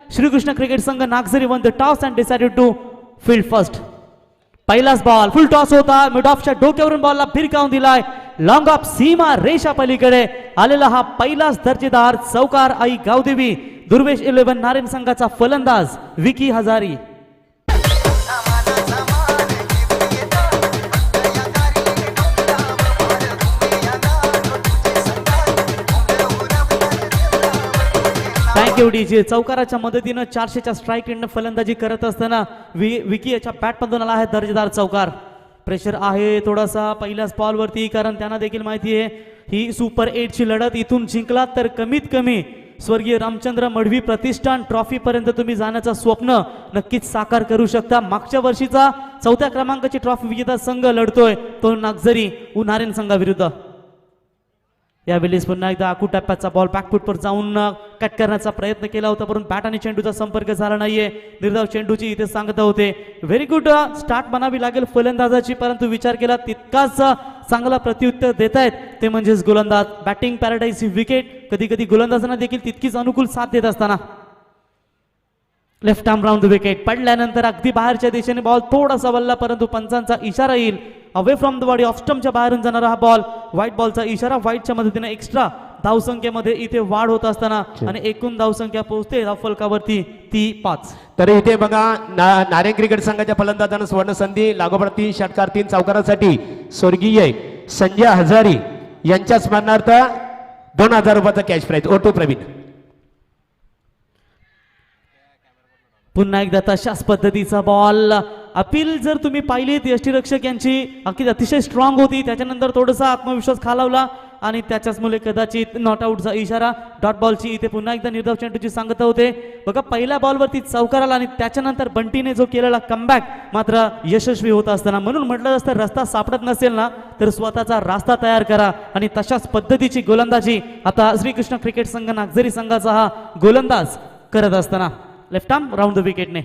Shrikrishna cricket Sangh Nagjhari won the toss and decided to field first. पहिलाच ball full toss होता. Mid ऑफच्या डोक्यावरून बॉलला फिरकावून दिलाय. लॉंग ऑफ सीमा रेषा पलीकडे आलेला हा पहिलाच दर्जेदार चौकार आई गावदेवी. दुर्वेश 11 नारायण संघाचा फलंदाज विकी हजारी. Thank you DJ. चौकाराच्या मदतीनं 400च्या स्ट्राईक एंडनं फलंदाजी करत असताना विकी याच्या बॅटमधून आला आहे दर्जेदार चौकार. प्रेशर आहे थोडासा पहिल्याच बॉलवरती, कारण त्यांना देखील माहिती आहे ही सुपर 8 ची लढत. इथून जिंकलात तर कमीत कमी स्वर्गीय रामचंद्र मढवी प्रतिष्ठान ट्रॉफी पर्यंत तुम्ही जाण्याचं स्वप्न नक्कीच साकार करू शकता. मागच्या वर्षीचा 4थ्या क्रमांकाची ट्रॉफी विजेता संघ लढतोय तो नागझरी नारायण संघाविरुद्ध. यावेळी पुन्हा एकदा आखू टप्प्याचा बॉल बॅकफुटवर जाऊन कट करण्याचा प्रयत्न केला होता, परंतु बॅट आणि चेंडूचा संपर्क झाला नाहीये. निर्धाव चेंडूची इथे सांगत होते. व्हेरी गुड स्टार्ट म्हणावी लागेल फलंदाजाची, परंतु विचार केला तितकाच चांगला प्रत्युत्तर देतायत ते म्हणजेच गोलंदाज. बॅटिंग पॅराडाईज ही विकेट कधी कधी गोलंदाजांना देखील तितकीच अनुकूल साथ देत असताना left arm round the wicket पडल्यानंतर अगदी बाहेरच्या दिशेने बॉल थोडासा वळला, परंतु पंचांचा इशारा येईल away from the body of स्टंपच्या बाहेरून जाणारा हा बॉल. व्हाईट बॉलचा इशारा. व्हाईटच्या मदतीने एक्स्ट्रा धावसंख्येमध्ये इथे वाढ होत असताना आणि एकूण धावसंख्या पोहोचते फलकावरती ती 5. तर इथे बघा नारायण क्रिकेट संघाच्या फलंदाजांना स्वर्ण संधी. लागोपाठ 3 षटकार 3 चौकारासाठी स्वर्गीय संजय हजारी यांच्या स्मरणार्थ 2000 रुपयाचा कॅश प्राइज. ओटू प्रवीण. पुन्हा एकदा तशाच पद्धतीचा बॉल. अपील जर तुम्ही पाहिलीत यष्टीरक्षक यांची अतिशय स्ट्रॉंग होती, त्याच्यानंतर थोडासा आत्मविश्वास खालावला आणि त्याच्याच मुळे कदाचित नॉट आउटचा इशारा. डॉट बॉलची इथे पुन्हा एकदा निर्धाव चेंडूची सांगत होते. बघा पहिल्या बॉलवरती चौकाराला आणि त्याच्यानंतर बंटीने जो केलेला कमबॅक मात्र यशस्वी होत असताना, म्हणून म्हटलं असतं रस्ता सापडत नसेल ना तर स्वतःचा रास्ता तयार करा आणि तशाच पद्धतीची गोलंदाजी आता श्रीकृष्ण क्रिकेट संघ नागझरी संघाचा हा गोलंदाज करत असताना लेफ्ट आर्म राऊंड द विकेटने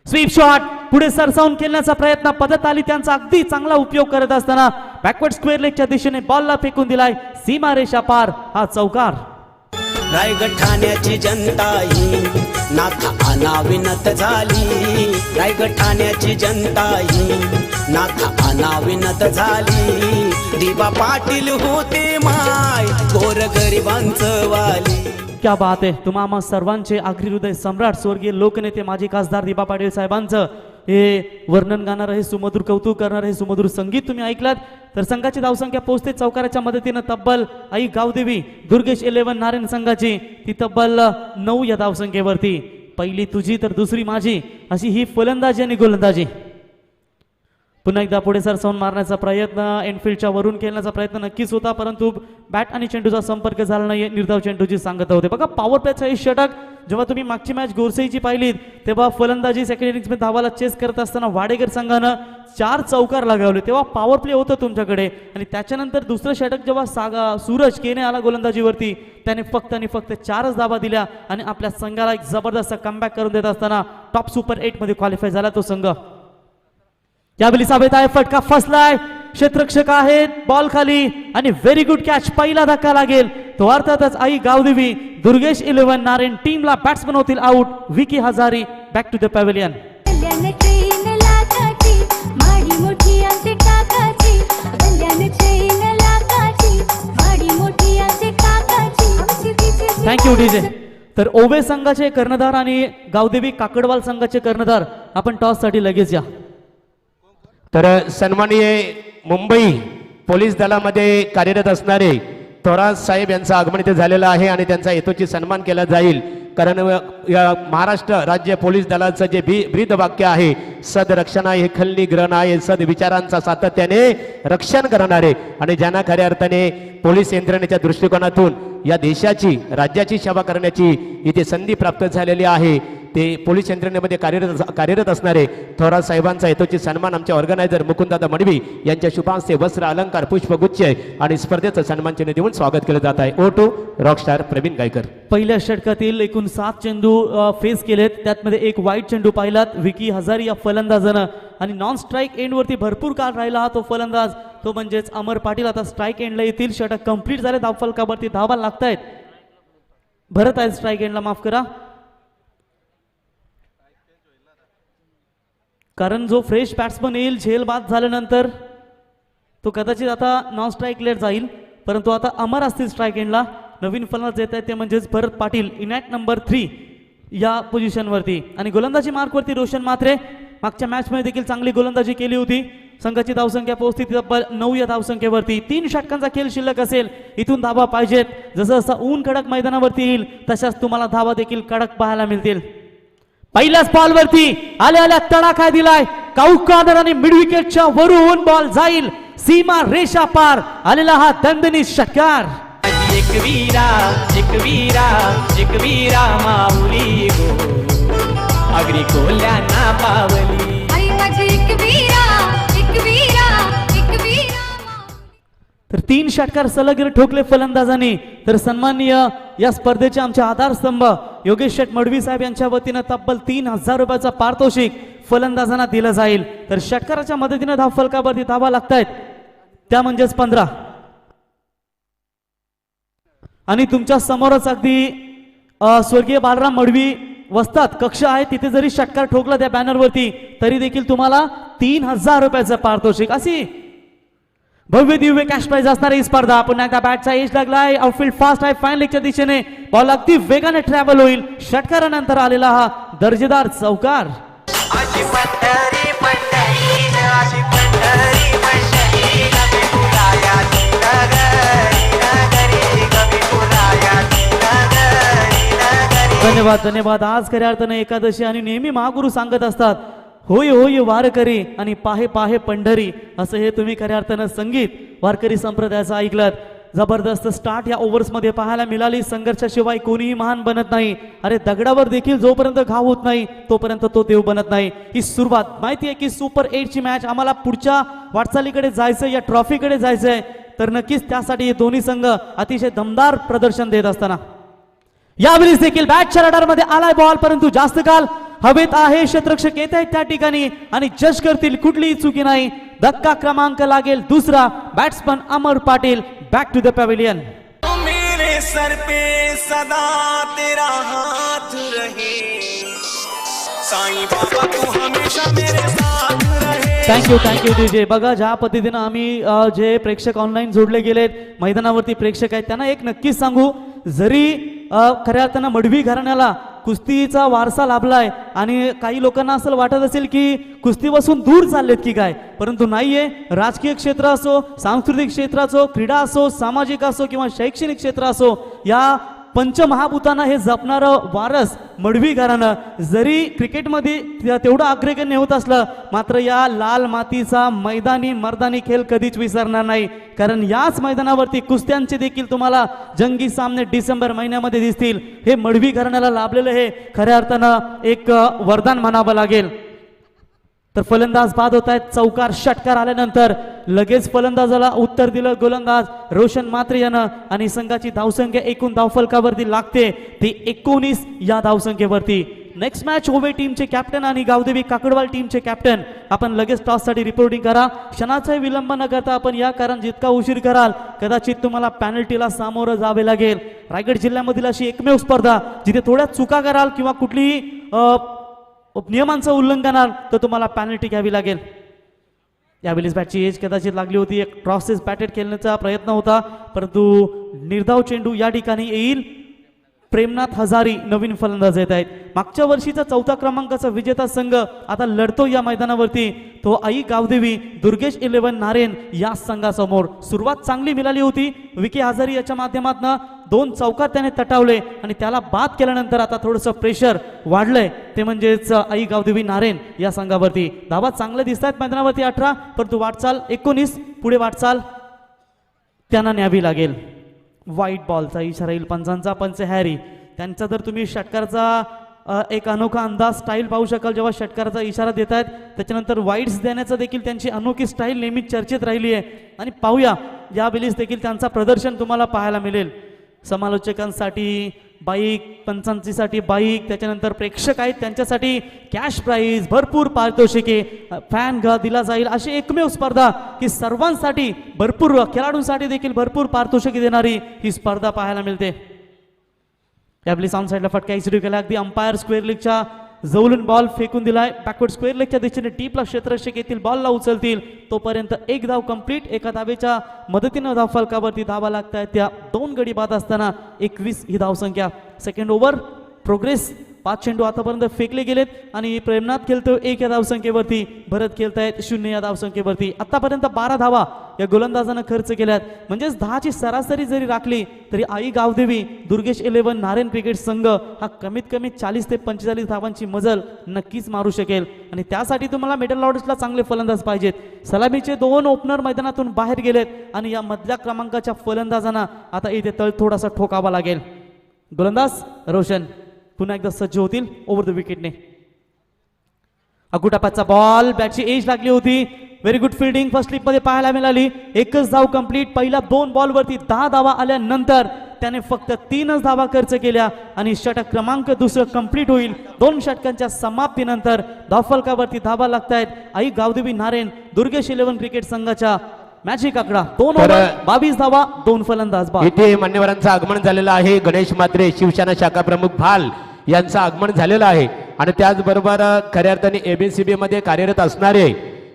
स्वीप शॉट पुढे सरसावून खेळण्याचा प्रयत्न. पद्धत आली त्यांचा अगदी चांगला उपयोग करत असताना बॅकवर्ड स्क्वेअर लेगच्या दिशेने बॉलला फेकून दिलाय सीमा रेषा पार हा चौकार. रायगड ठाण्याची जनता ही नाथा अनाविनत झाली. रायगड ठाण्याची जनता ही नाथा अनाविनत झाली. दिवा पाटील होते माय गोर गरिबांचं वाली. क्या बात आहे. तुम्हा सर्वांचे आगरी हृदय सम्राट स्वर्गीय लोकनेते माजी खासदार दिबा पाटील साहेबांचं हे वर्णन गाणार आहे, सुमधुर कौतुक करणार आहे, सुमधुर संगीत तुम्ही ऐकलात. तर संघाची धावसंख्या पोहोचते चौकाराच्या मदतीनं तब्बल आई गावदेवी दुर्गेश 11 नारायण संघाची ती तब्बल 9 या धावसंख्येवरती. पहिली तुझी तर दुसरी माझी अशी ही फलंदाजी आणि गोलंदाजी. पुन्हा एकदा पुढे सरसावून मारण्याचा प्रयत्न, एनफिल्डच्या वरून खेळण्याचा प्रयत्न नक्कीच होता, परंतु बॅट आणि चेंडूचा संपर्क झाला नाही. निर्धाव चेंडूची सांगत होते. बघा पॉवर प्लेचा हे षटक जेव्हा तुम्ही मागची मॅच गोरसेची पाहिलीत तेव्हा फलंदाजी सेकंड इनिंग्समध्ये धावाला चेस करत असताना वाडेकर संघानं 4 चौकार लगावले, तेव्हा पॉवर प्ले होतं तुमच्याकडे. आणि त्याच्यानंतर दुसरं षटक जेव्हा सूरज केने आला गोलंदाजीवरती त्याने फक्त आणि फक्त 4च धावा दिल्या आणि आपल्या संघाला एक जबरदस्त कमबॅक करून देत असताना टॉप सुपर 8 मध्ये क्वालिफाय झाला तो संघ. यावेळी साबेत आहे फटका फसलाय. क्षेत्ररक्षक आहेत बॉल खाली आणि व्हेरी गुड कॅच. पहिला धक्का लागेल तो अर्थातच आई गावदेवी दुर्गेश 11 नारायण टीमला बॅट्समन होतील out. Vicky Hazari back to the pavilion. Thank you DJ. तर ओवे संघाचे कर्णधार आणि गावदेवी काकडवाल संघाचे कर्णधार आपण टॉस साठी लगेच या. तर सन्माननीय मुंबई पोलीस दलामध्ये कार्यरत असणारे थोरात साहेब यांचं आगमन इथे झालेलं आहे आणि त्यांचा यथोचित सन्मान केला जाईल. कारण महाराष्ट्र राज्य पोलीस दलाचं जे ब्रीद वाक्य आहे सदरक्षणाय हे खलनी ग्रहणाय सद विचारांचा सातत्याने रक्षण करणारे आणि ज्यांना खऱ्या अर्थाने पोलीस यंत्रणेच्या दृष्टिकोनातून या देशाची राज्याची सेवा करण्याची इथे संधी प्राप्त झालेली आहे ते पोलीस यंत्रणेमध्ये कार्यरत असणारे थोरात साहेबांचा यथोचित सन्मान आमचे ऑर्गनायझर मुकुंददादा मडवी यांच्या शुभांस्ते वस्त्र अलंकार पुष्पगुच्छ आणि स्पर्धेचं सन्मानचिन्ह देऊन स्वागत केलं जात आहे. ओ टू रॉकस्टार प्रवीण गायकर. पहिल्या षटकातील एकूण 7 चेंडू फेस केलेत, त्यातमध्ये एक वाईट चेंडू पाहिलात विकी हजारी या फलंदाजानं आणि नॉन स्ट्राईक एंडवरती भरपूर काळ राहिला हा तो फलंदाज तो म्हणजेच अमर पाटील. आता स्ट्राईक एंडला येतील. षटक कंप्लीट झाले. धावफलकावरती धावा लागतायत. भरत आहे स्ट्राईक एंडला, माफ करा, कारण जो फ्रेश बॅट्समन येईल झेल बाद झाल्यानंतर तो कदाचित आता नॉन स्ट्राईक लेट जाईल, परंतु आता अमर असतील स्ट्राईक एंडला. नवीन फलंदाज येत आहे ते म्हणजेच भरत पाटील इन ॲट नंबर 3 या पोझिशनवरती. आणि गोलंदाजी मार्कवरती रोशन म्हात्रे, मागच्या मॅचमध्ये देखील चांगली गोलंदाजी केली होती. संघाची धावसंख्या पोहोचती तब्बल 9 या धावसंख्येवरती. 3 षटकांचा खेळ शिल्लक असेल, इथून धावा पाहिजेत. जसं जसं ऊन कडक मैदानावरती येईल तशाच तुम्हाला धावा देखील कडक पाहायला मिळतील. पहिल्याच बॉलवरती आल्या आल्या तडाखा दिलाय काउक कॉर्नर आणि मिड विकेटच्या वरून बॉल जाईल सीमा रेषा पार. आलेला हा दणदणीत षटकार. एक वीरा माऊली गो अगरी कोल्यांना पावली. आई माझी एक वीरा तर 3 षटकार सलग ठोकले फलंदाजांनी. तर सन्माननीय या स्पर्धेचे आमचे आधारस्तंभ योगेश शेठ मडवी साहेब यांच्या वतीनं तब्बल 3000 रुपयाचा पारितोषिक फलंदाजांना दिलं जाईल. तर षटकाराच्या मदतीनं धाव फलकावरती धावा लागतायत त्या म्हणजेच 15. आणि तुमच्या समोरच अगदी स्वर्गीय बालराम मडवी वस्तात कक्ष आहे, तिथे जरी षटकार ठोकला त्या बॅनरवरती तरी देखील तुम्हाला 3000 रुपयाचं पारितोषिक. अशी भव्य दिव्य कॅश प्राइज असणारी ही स्पर्धा. पुन्हा एकदा बॅटचा एज लागलाय, आउटफील्ड फास्ट आहे, फाईन लेगच्या दिशेने बॉल अगदी वेगाने ट्रॅव्हल होईल. षटकारानंतर आलेला हा दर्जेदार चौकार. अशी पंढरी पंढरी अशी पंढरी पंढरी कभी पुराया नगरी नगरी कभी पुराया नगरी नगरी. धन्यवाद धन्यवाद. आज खऱ्या अर्थाने एकादशी आणि नेहमी महागुरु सांगत असतात होय होय वारकरी आणि पाहे पाहे पंढरी, असं हे तुम्ही खऱ्या अर्थानं संगीत वारकरी संप्रदायाचं ऐकलं. जबरदस्त स्टार्ट या ओव्हर्समध्ये पाहायला मिळाली. संघर्षाशिवाय कोणीही महान बनत नाही. अरे दगडावर देखील जोपर्यंत घाव होत नाही तोपर्यंत तो देव बनत नाही. ही सुरुवात माहिती आहे की सुपर 8ची मॅच, आम्हाला पुढच्या वाटचालीकडे जायचं, या ट्रॉफीकडे जायचंय. तर नक्कीच त्यासाठी हे दोन्ही संघ अतिशय दमदार प्रदर्शन देत असताना यावेळेस देखील बॅटच्या रडारमध्ये आलाय बॉल, परंतु जास्त काल हवेत आहे. क्षेत्ररक्षक येत आहेत त्या ठिकाणी आणि जज करतील, कुठलीही चुकी नाही. धक्का क्रमांक लागेल दुसरा. Batsman Amar Patil back to the pavilion. मेरे सर पे सदा तेरा हाथ रहे साईं बाबा तू हमेशा मेरे साथ रहे. Thank you DJ. बघा ज्या पद्धतीनं आम्ही जे प्रेक्षक ऑनलाईन जोडले गेलेत, मैदानावरती प्रेक्षक आहेत, त्यांना एक नक्कीच सांगू, जरी खऱ्या अर्थानं मडवी घराण्याला कुस्तीचा वारसा लाभलाय आणि काही लोकांना असं वाटत असेल की कुस्तीपासून दूर चाललेत की काय, परंतु नाहीये. राजकीय क्षेत्र असो, सांस्कृतिक क्षेत्र असो, क्रीडा असो, सामाजिक असो किंवा शैक्षणिक क्षेत्र असो, या पंचमहाभूतांना हे जपणारं वारस मडवी घराणं जरी क्रिकेटमध्ये तेवढं अग्रगण्य होत असलं, मात्र या लाल मातीचा मैदानी मर्दानी खेळ कधीच विसरणार नाही. कारण याच मैदानावरती कुस्त्यांचे देखील तुम्हाला जंगी सामने डिसेंबर महिन्यामध्ये दिसतील. हे मडवी घराण्याला लाभलेलं हे खऱ्या अर्थानं एक वरदान म्हणावं लागेल. तर फलंदाज बाद होत आहेत. चौकार षटकार आल्यानंतर लगेच फलंदाजाला उत्तर दिलं गोलंदाज रोशन म्हात्रे यानं आणि संघाची धावसंख्या एकूण धावफलकावरती लागते ती 19 या धावसंख्येवरती. नेक्स्ट मॅच होवे टीमचे कॅप्टन आणि गावदेवी काकडवाल टीमचे कॅप्टन आपण लगेच टॉससाठी रिपोर्टिंग करा. क्षणाचाही विलंब न करता आपण या, कारण जितका उशीर कराल कदाचित तुम्हाला पॅनल्टीला सामोरं जावे लागेल. रायगड जिल्ह्यामधील अशी एकमेव स्पर्धा जिथे थोड्या चुका कराल किंवा कुठलीही नियमांचं उल्लंघन तर तुम्हाला पॅनल्टी घ्यावी लागेल. यावेळेस बॅटची एज कदाचित लागली होती. एक क्रॉसेस बॅटेड खेळण्याचा प्रयत्न होता, परंतु निर्धाव चेंडू या ठिकाणी येईल. प्रेमनाथ हजारी नवीन फलंदाज येत आहेत. मागच्या वर्षीचा 4था क्रमांकाचा विजेता संघ आता लढतो या मैदानावरती, तो आई गावदेवी दुर्गेश 11 नारेन या संघासमोर. सुरुवात चांगली मिळाली होती. विकी हजारी याच्या माध्यमातून 2 चौकार त्याने तटावले आणि त्याला बाद केल्यानंतर आता थोडंसं प्रेशर वाढलंय, ते म्हणजेच आई गावदेवी नारेन या संघावरती. धावा चांगल्या दिसत आहेत मैदानावरती 18, परंतु वाटचाल 19, पुढे वाटचाल त्यांना न्यावी लागेल. व्हाईट बॉलचा इशारा येईल पंचांचा. पंच हॅरी त्यांचा जर तुम्ही षटकाराचा एक अनोखा अंदाज स्टाईल पाहू शकाल जेव्हा षटकाराचा इशारा देत आहेत. त्याच्यानंतर वाईड्स देण्याचा देखील त्यांची अनोखी स्टाईल नेहमी चर्चेत राहिली आहे. आणि पाहूया यावेळेस देखील त्यांचा प्रदर्शन तुम्हाला पाहायला मिळेल. समालोचकांसाठी बाईक, पंचांचीसाठी बाईक, त्याच्यानंतर प्रेक्षक आहेत त्यांच्यासाठी कॅश प्राईज, भरपूर पारितोषिके, फॅन दिला जाईल. अशी एकमेव स्पर्धा की सर्वांसाठी, भरपूर खेळाडूंसाठी देखील भरपूर पारितोषिके देणारी ही स्पर्धा पाहायला मिळते. यावेळी साऊंड साईडला फटका एक्झिक्यूट केला, अगदी अंपायर स्क्वेअर लेगच्या जवळून बॉल फेकून दिलाय. बॅकवर्ड स्क्वेअर लेगच्या दिशेने टीपला क्षेत्ररक्षक येतील, बॉलला उचलतील, तोपर्यंत एक धाव कंप्लीट. एका धावेच्या मदतीनं धाव फलकावरती धावा लागतायत. त्या 2 गडी बाद असताना 21 ही धावसंख्या. Second over progress. 5 चेंडू आतापर्यंत फेकले गेलेत आणि प्रेमनाथ खेळतो 1 या धावसंख्येवरती, भरत खेळतायत 0 या धावसंख्येवरती. आतापर्यंत 12 धावा या गोलंदाजानं खर्च केल्यात. म्हणजेच 10ची सरासरी जरी राखली तरी आई गावदेवी दुर्गेश 11 नारायण क्रिकेट संघ हा कमीत कमी 40 ते 45 धावांची मजल नक्कीच मारू शकेल. आणि त्यासाठी तुम्हाला मिडल ऑर्डर्सला चांगले फलंदाज पाहिजेत. सलामीचे 2 ओपनर मैदानातून बाहेर गेलेत आणि या मधल्या क्रमांकाच्या फलंदाजांना आता इथे तळ थोडासा ठोकावा लागेल. गोलंदाज रोशन पुन्हा एकदा सज्ज होतील ओव्हर द विकेटने. अगुटापाचा बॉल, बॅटची एज लागली होती. Very good fielding first slip मध्ये पाहायला मिळाली. 1च धाव कंप्लीट. पहिल्या 2 बॉलवरती 10 धावा आल्यानंतर त्याने फक्त 3च धावा खर्च केल्या आणि षटक क्रमांक 2 कंप्लीट होईल. 2 षटकांच्या समाप्तीनंतर धावफलकावरती धावा लागतायत. आई गावदेवी नारायण दुर्गेश 11 क्रिकेट संघाच्या मॅजिक आकडा 2 ओव्हर 22 धावा 2 फलंदाज बाद. इथे मान्यवरांचं आगमन झालेलं आहे. गणेश म्हात्रे शिवसेना शाखा प्रमुख भाल यांचं आगमन झालेलं आहे आणि त्याचबरोबर खऱ्या अर्थाने एबीसीबी मध्ये कार्यरत असणारे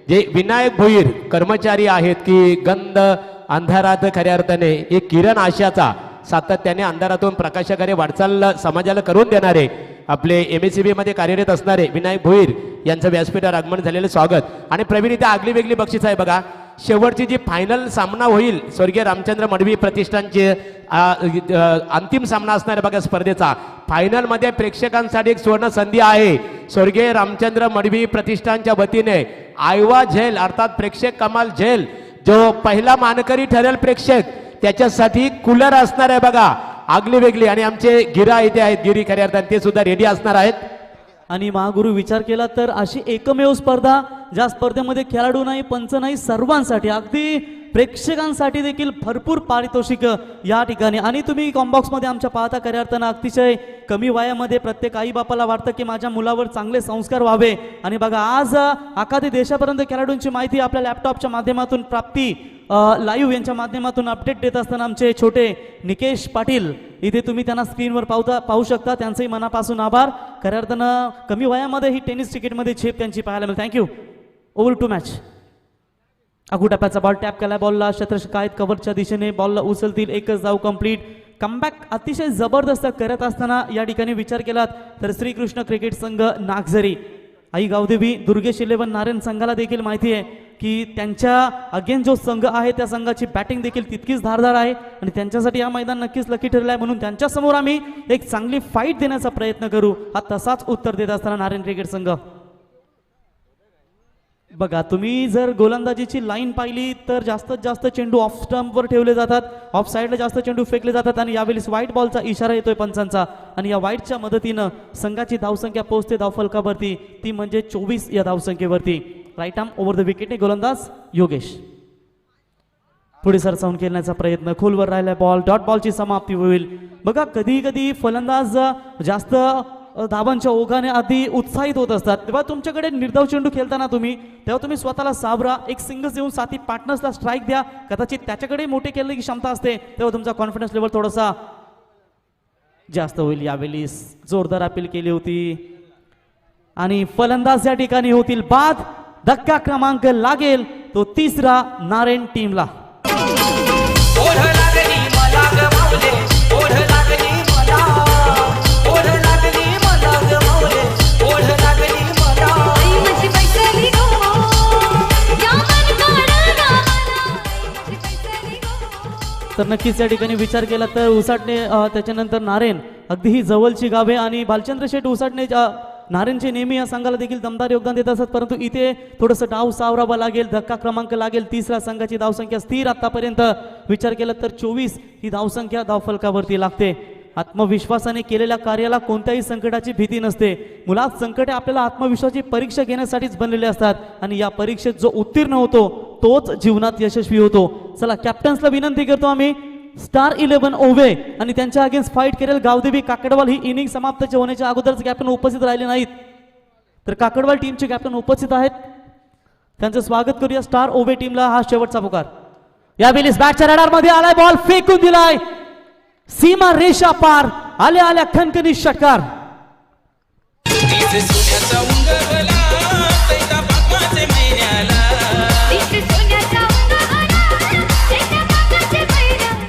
जे विनायक भोईर कर्मचारी आहेत की गंध अंधारात खऱ्या अर्थाने एक किरण आशाचा सातत्याने अंधारातून प्रकाशाकडे वाटचाल समाजाला करून देणारे आपले एमएससीबी मध्ये कार्यरत असणारे विनायक भोईर यांचं व्यासपीठावर आगमन झालेलं स्वागत. आणि प्रवीण इथे आगली वेगळी बक्षीस आहे बघा. शेवटची जी फायनल सामना होईल स्वर्गीय रामचंद्र मडवी प्रतिष्ठानचे अंतिम सामना असणार आहे बघा स्पर्धेचा. फायनल मध्ये प्रेक्षकांसाठी एक सुवर्ण संधी आहे. स्वर्गीय रामचंद्र मडवी प्रतिष्ठानच्या वतीने आयवा झेल अर्थात प्रेक्षक कमाल झेल जो पहिला मानकरी ठरेल प्रेक्षक त्याच्यासाठी कूलर असणार आहे बघा आगली वेगळी. आणि आमचे गिरा इथे आहेत, गिरी खऱ्या अर्थाने ते सुद्धा रेडी असणार आहेत. आणि महागुरु विचार केला तर अशी एकमेव स्पर्धा ज्या स्पर्धेमध्ये खेळाडू नाही पंच नाही सर्वांसाठी अगदी प्रेक्षकांसाठी देखील भरपूर पारितोषिक या ठिकाणी. आणि तुम्ही कॉम्बॉक्समध्ये आमच्या पाहता खऱ्या अर्थानं अतिशय कमी वयामध्ये प्रत्येक आई बापाला वाटतं की माझ्या मुलावर चांगले संस्कार व्हावे. आणि बघा आज अखादी देशापर्यंत खेळाडूंची माहिती आपल्या लॅपटॉपच्या माध्यमातून प्राप्ती लाईव्ह यांच्या माध्यमातून अपडेट देत असताना आमचे छोटे निकेश पाटील इथे तुम्ही त्यांना स्क्रीनवर पाहू शकता. त्यांचंही मनापासून आभार. खऱ्या अर्थानं कमी वयामध्ये ही टेनिस क्रिकेटमध्ये झेप त्यांची पाहायला मिळेल. थँक्यू. Over to match. अगुटाप्याचा बॉल टॅप केला, बॉलला क्षेत्ररक्षक आहेत कव्हरच्या दिशेने, बॉलला उचलतील. 1च धाव कंप्लीट. कमबॅक अतिशय जबरदस्त करत असताना या ठिकाणी विचार केलात तर श्रीकृष्ण क्रिकेट संघ नागझरी आई गावदेवी दुर्गेश 11 नारायण संघाला देखील माहिती आहे की त्यांच्या अगेन जो संघ आहे त्या संघाची बॅटिंग देखील तितकीच धारदार आहे आणि त्यांच्यासाठी हा मैदान नक्कीच लकी ठरलं आहे. म्हणून त्यांच्यासमोर आम्ही एक चांगली फाईट देण्याचा प्रयत्न करू. हा तसाच उत्तर देत असताना नारायण क्रिकेट संघ बघा तुम्ही जर गोलंदाजीची लाईन पाहिली तर जास्तीत जास्त चेंडू ऑफ स्टंपवर ठेवले जातात, ऑफ साईडला जास्त चेंडू फेकले जातात आणि यावेळी व्हाईट बॉलचा इशारा येतोय पंचांचा आणि या व्हाईटच्या मदतीनं संघाची धावसंख्या पोहोचते धावफलकावरती ती म्हणजे 24 या धावसंख्येवरती. राईट आर्म ओव्हर द विकेटने गोलंदाज योगेश पुढे सरसावून खेळण्याचा प्रयत्न, खोलवर राहिला बॉल, डॉट बॉलची समाप्ती होईल. बघा कधी कधी फलंदाज जास्त धावांच्या ओघाने आधी उत्साहित होत असतात तेव्हा तुमच्याकडे निर्धाव चेंडू खेळताना तेव्हा तुम्ही स्वतःला सावरा, एक सिंगल्स देऊन साथी पार्टनर्सला स्ट्राईक द्या. कदाचित त्याच्याकडे मोठे खेळण्याची क्षमता असते तेव्हा तुमचा कॉन्फिडन्स लेवल थोडासा जास्त होईल. यावेळी जोरदार अपील केली होती आणि फलंदाज या ठिकाणी होतील बाद. धक्का क्रमांक लागेल तो 3रा नारायण टीमला. ओढ लागली मला ग माऊले, ओढ लागली मला, ओढ लागली मला ग माऊले, ओढ लागली मला. आई माझी बैसली गो या मनकाडा माझी बैसली गो. तर नक्कीच या ठिकाणी विचार केला तर उसाटणे त्याच्यानंतर नारायण अगदी ही जवळची गावे आणि भालचंद्र शेठ उसाटणे नारायणचे नेहमी या संघाला देखील दमदार योगदान देत असतात परंतु इथे थोडंसं डाव सावरावा लागेल. धक्का क्रमांक लागेल 3रा. संघाची धावसंख्या स्थिर आतापर्यंत विचार केला तर 24 ही धावसंख्या धावफलकावरती लागते. आत्मविश्वासाने केलेल्या कार्याला कोणत्याही संकटाची भीती नसते. मुळात संकटे आपल्याला आत्मविश्वासाची परीक्षा घेण्यासाठीच बनलेले असतात आणि या परीक्षेत जो उत्तीर्ण होतो तोच जीवनात यशस्वी होतो. चला कॅप्टन्सला विनंती करतो आम्ही स्टार 11 ओवे आणि त्यांच्या अगेन्स्ट फाईट करेल गावदेवी काकडवाल. ही इनिंग समाप्त होण्याच्या अगोदरच कॅप्टन उपस्थित राहिले नाहीत तर काकडवाल टीमचे कॅप्टन उपस्थित आहेत. त्यांचं स्वागत करूया. स्टार ओवे टीमला हा शेवटचा पुकार. यावेळी बॅटच्या रडार मध्ये आलाय, बॉल फेकून दिलाय सीमा रेषा पार आल्या आल्या खणखणीत षटकार. तीच सोन्याचा उंगवला तैता बापाचे महिन्याला इष्ट सोन्याचा उंगवला, त्याच्या बापाचे मैदान.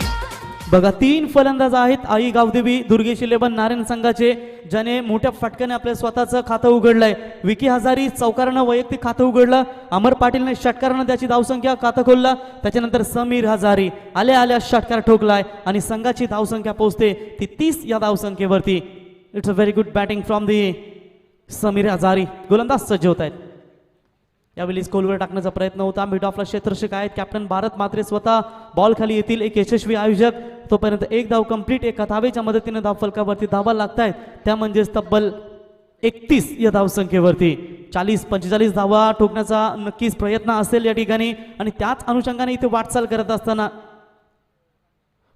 बघा 3 फलंदाज आहेत आई गावदेवी दुर्गेश 11 नारायण संघाचे, ज्याने मोठ्या फटक्याने आपल्या स्वतःचं खातं उघडलंय. विकी हजारी चौकारानं वैयक्तिक खातं उघडलं. अमर पाटीलने षटकारानं त्याची धावसंख्या खातं खोललं. त्याच्यानंतर समीर हजारी आल्या आल्या षटकार ठोकलाय आणि संघाची धावसंख्या पोहोचते ती 30 या धावसंख्येवरती. It's a very good batting from the Sameer Hazari. गोलंदाज सज्ज होत आहेत. यावेळी स्कोलवर टाकण्याचा प्रयत्न होता. मिड ऑफला क्षेत्ररक्षक आहेत कॅप्टन भारत मात्रे स्वतः बॉल खाली येतील. एक यशस्वी आयोजक. तोपर्यंत एक धाव कंप्लीट. एका धावेच्या मदतीने धाव फलकावरती धावा लागतायत, त्या म्हणजेच तब्बल 31 या धावसंख्येवरती. 40-45 धावा ठोकण्याचा नक्कीच प्रयत्न असेल या ठिकाणी आणि त्याच अनुषंगाने इथे वाटचाल करत असताना